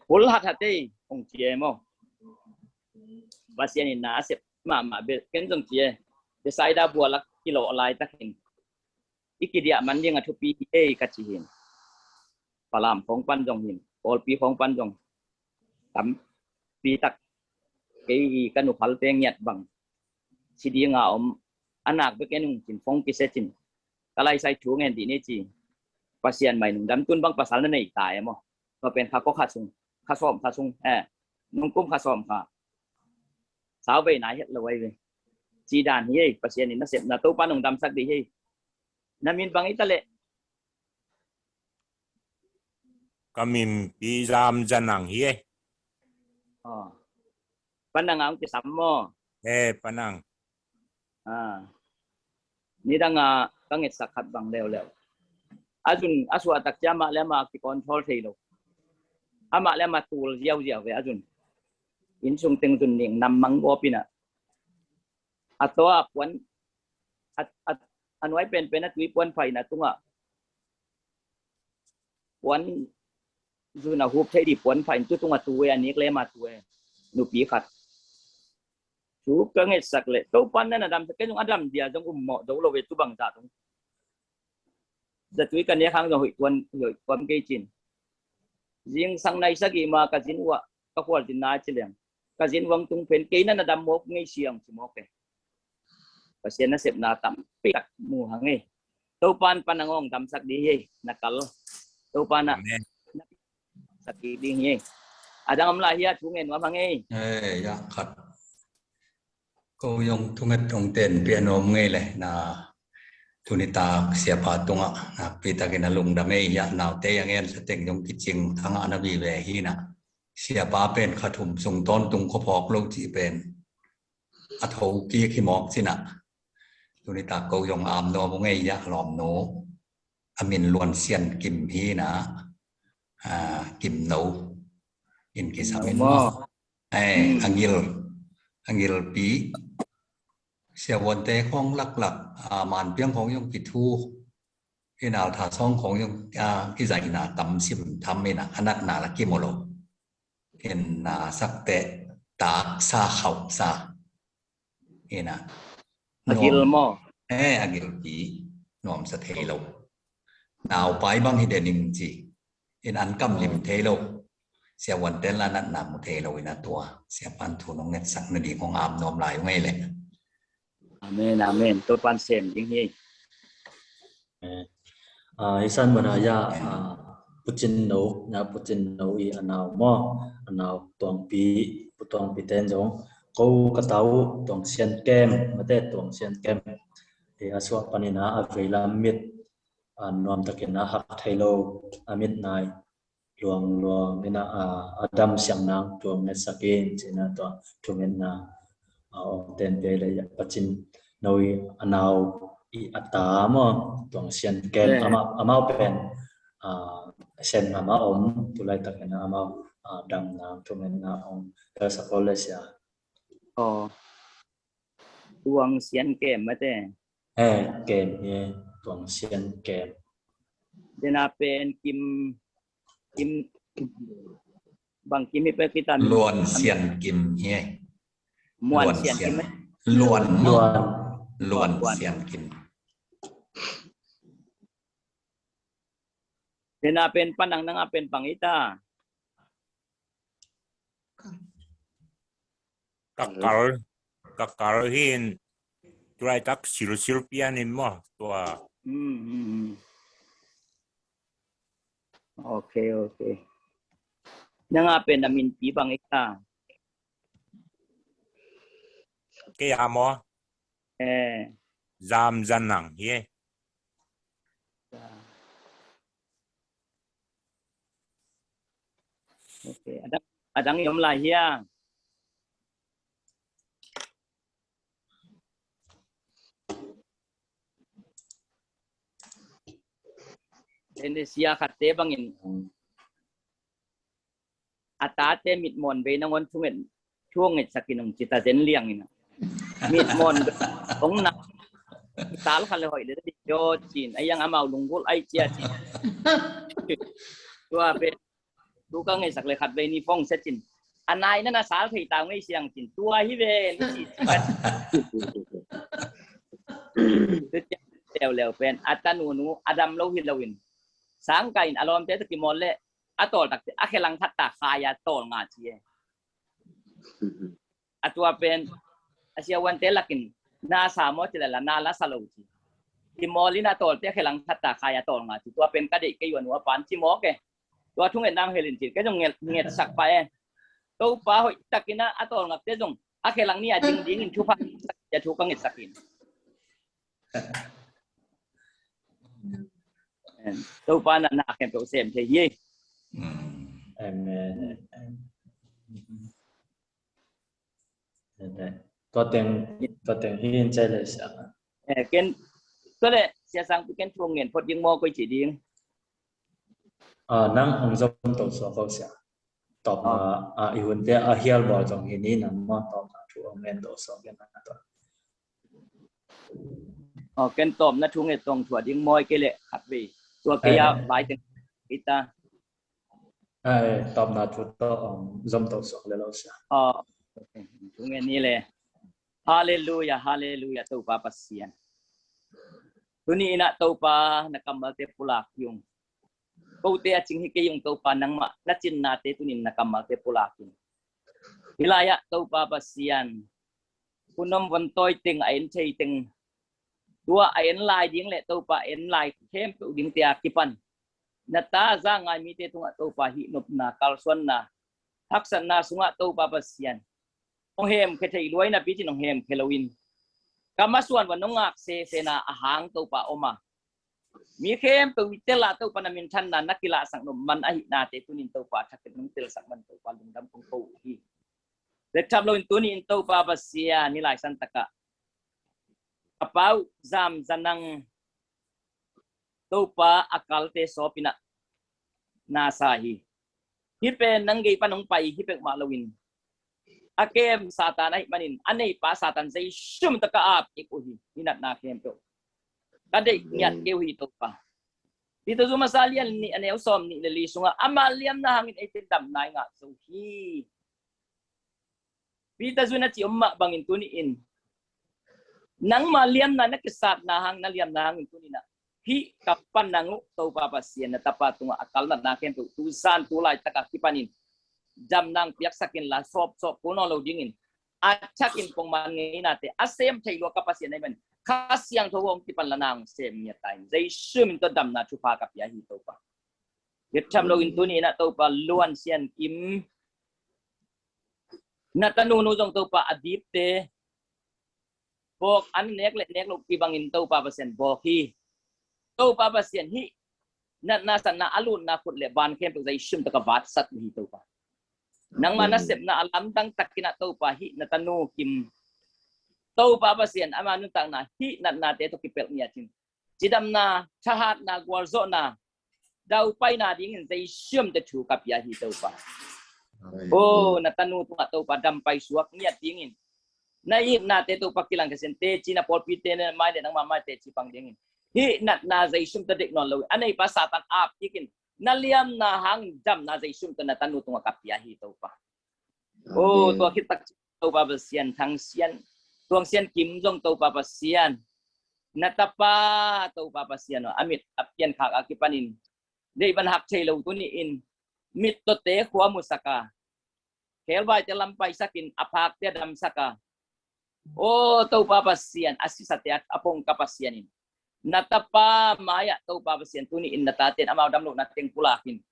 หุลหัดเต้องเจียมั้งภาษานี่น่าเสพมาเบลกันจงเจียเดซายดาบัวลักกิโลอะไรตักเห็นอีกเดียมันยังทุปีกัจจิหินปลามของปันจงหินโอลปีของปันจงทำปีตักเกี่ยกันอุพัลเตียงเงียดบังสิดีงาอันนักเบกนุ่งจินฟงกิเซจินกะไลใส่ถุงเงินดีนี่จีภาษาใหม่หนุ่มดำตุนบังภาษาในตายมั้งก็เป็นข้าก็ข้าซุงนุ่งกุ้มข้าซ้อมข้าสาวไปไหนเฮ็ดเลย จีดานเฮ้ยภาษานี่น่าเสพน่าตู้ปานุ่งดำสักดีเฮ้ยน้ำมินบางอิตาเล่ kami pizam janang hiye panang ang kisam mo panang ni da nga kangit sakhat bang lew ajun aswa tak jama lema ki control thilo ama lema tool yaw ve ajun in sung teng tun ning nam mang go pina atwa pon anwai pen na tui pon phai na tunga pon dù nào hụp thấy đi quấn phải tôi tung tuwe anh ấy lấy mà tuwe nụ bí khát chú cái nghe sặc lệ tôi pan nên là đam cái chúng ăn đam dia trong mỏ dấu lâu về tôi bằng giả đúng giờ tôi cần nhớ hàng rồi hội quấn cái chín riêng sang này sắc gì mà cái chín qua các khoa chín na chỉ liền Kazin wang tung pen kay na nadam mo ngay siyang simoke. Kasi na sip na tampi mo hangay. Tupan panangong tamsak diye nakal. Tupan na sakit diye. Adang amlahia tungen wa hangay. Ya khat. Ko yung tungat ong ten piano ngay le na tunita siapa tunga na pita kinalung dame ya na te yang en sa teng yung kiching thanga na bi ve hi na siapa pen khathum sung ton tung ko phok lo chi pen athau ki khi mok sina tunita ko yung am no mo ngay ya lom no amin luan sian kim hi na kim no in kisamin mo angil piเสียวันเตะของหลักๆมันเพียงของยงกิทูที่นาทาซ่องของยงที่ใจนาตำซิมทำไม่นะอันนั้นนาละกิโมโลเห็นนาสักเตะตากซาเขาซาเห็นนะอากิลโมอากิลปีนอมสะเทโลนาวไปบางฮิเดนิมจีเห็นอันกำลิมเทโลเสียวันเตะละนัดนามเทโลนะตัวเสียปันทุนองเน็ตสักนาดีของอามนอมลายไม่เลยAmen, amen. Tupan sem jing hi. Isan manaya putin no I anaw mo anaw tuang pi ten jong ko katau tuang sian kem mate tuang sian kem e aswa panina avela mit nom takena hak thailo amit nai luang ina adam siang nang tuang net sakin china to tumen na ten pe le pachin noi anaw I ata mo tuang sian kem ama pen sen ama tulai takena ama dam na tumen na ta sakoles ya tuang sian kem mate kem ye tuang sian kem dena pen kim bang kim pe kita luan sian kim ye muan sian kim luan sian kim dena pen panang nang pen pangita kakal hin tulai tak sil pianin mo tua okay nang pen namin pi pangita kaya mo zam zanang ye okay adang yom lahia Indonesia kate bangin atate mitmon be nangon tumen chuang it sakinong cita zen liang ina mitmon ong na tal khale hoi de jo chin ayang amau lungul ai chia chin tua be tu ka ngai sak le khat be ni phong se chin anai na sal thei taw ngai siang chin tua hi ve ni chi leo pen atanu adam lo hi lawin sang kain alom te ki mol le atol tak akhelang thatta khaya tol nga chi atua pen asia wan te lakin na samo chila na la salo chi ki molina tol te akhelang thatta khaya tol nga chi tua pen ka de ke yon wa pan chi mo ke tua thung en dang helin chi ke jong nget sak pa to pa hoi takina atol ngap te jong akhelang ni a ding in thu pa ya thu ka nget sakin tôi pa na kem to sem the ye amen to teng hin chai le sa ken to le sia sang ken chuang ngen phot ding mo ko chỉ ding nang hong zom to so ko sia top I hun te a hial bo jong hin ni nam mo to thu ngen to so ken na to ken tom na thu ngen tong thua ding moi ke le khat vi tua kia vai ten kita top na thu to zom to so le lo sia thu ngen ni le hallelujah to pa pasian tuni ina to pa nakamal te pulak yung ko te aching hi ke yung to pa nang ma na chin na te tunin nakamal te pulak yung hilaya to papasian punom vantoy ting ain chei ting tua ain lai ding le to pa ain lai kem tu ding tia kipan nata za ngai mi te tunga to pa hi nop na kalson na haksan na sunga to papasian ong hem ke thei loi na pi chin ong hem Halloween kamaswan wanong ngak se na ahang to pa oma mi kem tu tela to panamin than na nakila sang nom man ahi na te tunin to pa thak nung tel sak man to pa lungdam kong ko hi le tham lo tunin to pa basia ni lai san taka apau zam zanang to pa akal te so pina na sahi hipe nanggay panong pai hipe malawin akem satan ay manin anay pa satan say shum taka ap ikuhi hinat na kempo kadai ngiat kewi to pa dito sumasalian ni ane usom ni liso nga amaliam na hangin ay tindam na nga so hi pita zuna ti umma bangin tuniin nang maliam na nakisat na hang naliam na hangin tunina hi kapan nangu to papasian na tapat tunga akal na kempo tusan tulay takakipanin jam nang piyak sakin la sop puno lo dingin at sakin pong mangin natin asem chaylo kapasian na man kasyang tawong tipan lanang sem niya time zay sum to dam na chupa kapya hito pa yacham lo intuni na to pa luan sian kim na tanuno jong to pa adip te bok an nek lo kibangin to pa pasian boki to pa pasian hi na nasa na alun na kutle ban kem zay sum to ka vat sat hito pa nang manasep na alam dang takina to pa hi na tanu kim to papasian ama nuntang na hi na te to kipel niya chin jidam na chahat na gwarzo na daw pai na ding zai syum te thu kapya hi to pa oh na tanu to pa dam pai suak niya dingin na hi na te to pakilang kasen te china polpite na mai de nang mama te chipang dingin hi na zai syum te technology anay pa satan ap tikin naliam na hang jam na zai syum te na tanu tunga kapya hi to pa oh to kitak to papasian thang sian tuang sian kim jong to papasian natapa to papasian amit apyan khak akipanin dei ban hak chelo tuniin mit to te khwa musaka kelbai te lampai sakin apak te dam saka o to papasian asisate at apong kapasianin natapa maya to papasian tuniin nataten amaw damlo nating pulakin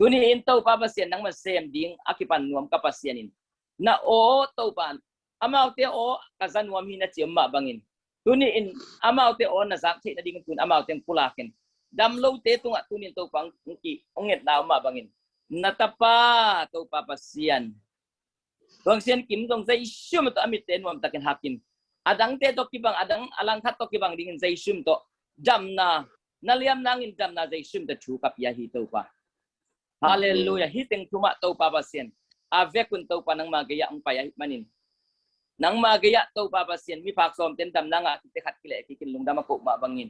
tuniin to papasian nang masem ding akipan nuam kapasianin na o to pan amaw te o kazan wami na chimma bangin tuniin amaw te o na zakthi na ding tun amaw teng pulakin damlo te tunga tunin to pang ki onget na ma bangin natapa to papasian bang sian kim dong zai shum to amit ten wam takin hakin adang te to kibang adang alang that to kibang ding zai shum to jam na naliam nangin jam na zai shum to thu kapya hi to pa hallelujah hiteng tuma to papasian avekun to pa nang magaya ang payahit manin nang magaya to papasian mi paksom ten dam nanga te khat kile kikin lungdam ko ma bangin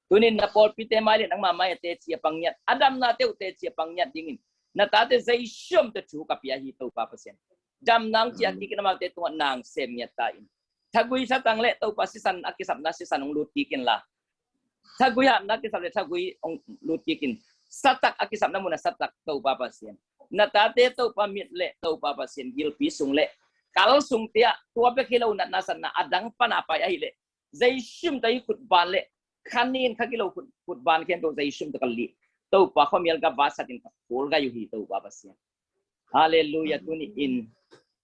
tunin na pol pite mali nang mamaya te sia pangyat adam na te sia pangyat dingin na tate zai shum te chu kapya hi to papasian jam nang sia kikin ma te tunga nang sem nyat tain thagui sa tangle to pasisan akisap na sisan ng lutikin la thagui ha na kisap le thagui ong lutikin satak akisap na muna satak to papasian na tate to pamit le to papasian gilpi sung le kalau sung tia tua pe kilau na nasan na adang panapay ay le zai shum tai khutban le khanin khakilau khutban ken to zai shum to kali to pa khomial ka basatin ka pol ga yuhi to papasian hallelujah tuni in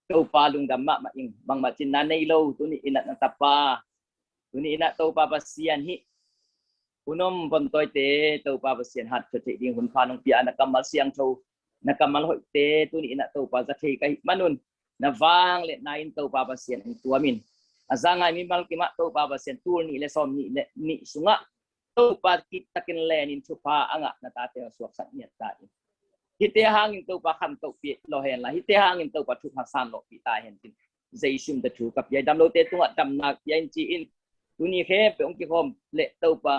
to palung damma ma ing bang machin nanay lo tuni ina na tapa tuni ina to papasian hi unom bontoy te to papasian hat chete ding hun phanong pia na kamal siang tho na kamal hoi te tuni ina to pa zathei kai manun na vang le nain to papasian ang tuamin azanga mi mal kima to papasian tul ni le som ni sunga to pa kitakin lenin chupa anga na tate suak sat niat ta hite hangin to pa kham to pi lo hen la hite hangin to pa thu san lo pi ta hen tin zaishum da thu kap yai dam lo te tunga dam nak yain chi in tuni khe pe ong ki khom le to pa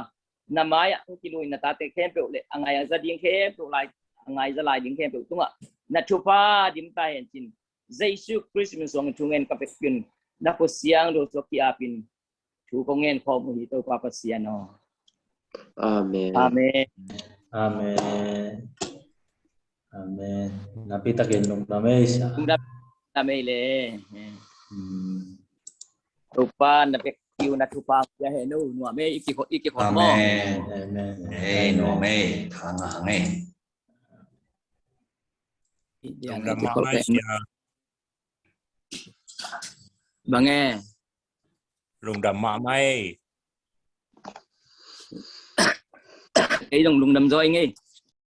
namaya ong ki lui na tate khe pe le angai za ding khe to lai angai za lai ding khe pe tunga na chupa dim ta hen tin Jaisu Christmas wang tungen kapekun na po siyang do so kiapin tu kongen ko mo hito papasian no Amen. Amen. Amen. Amen. Napita ken nung namesa. ta mê lệ tupa na pek kiu na tupa ya he no no me iki khot mo Amen. No me thang nghe. Lùng đâm mạ mai xia bà nghe lùng đâm mạ mai cái đồng lùng đâm rồi anh ấy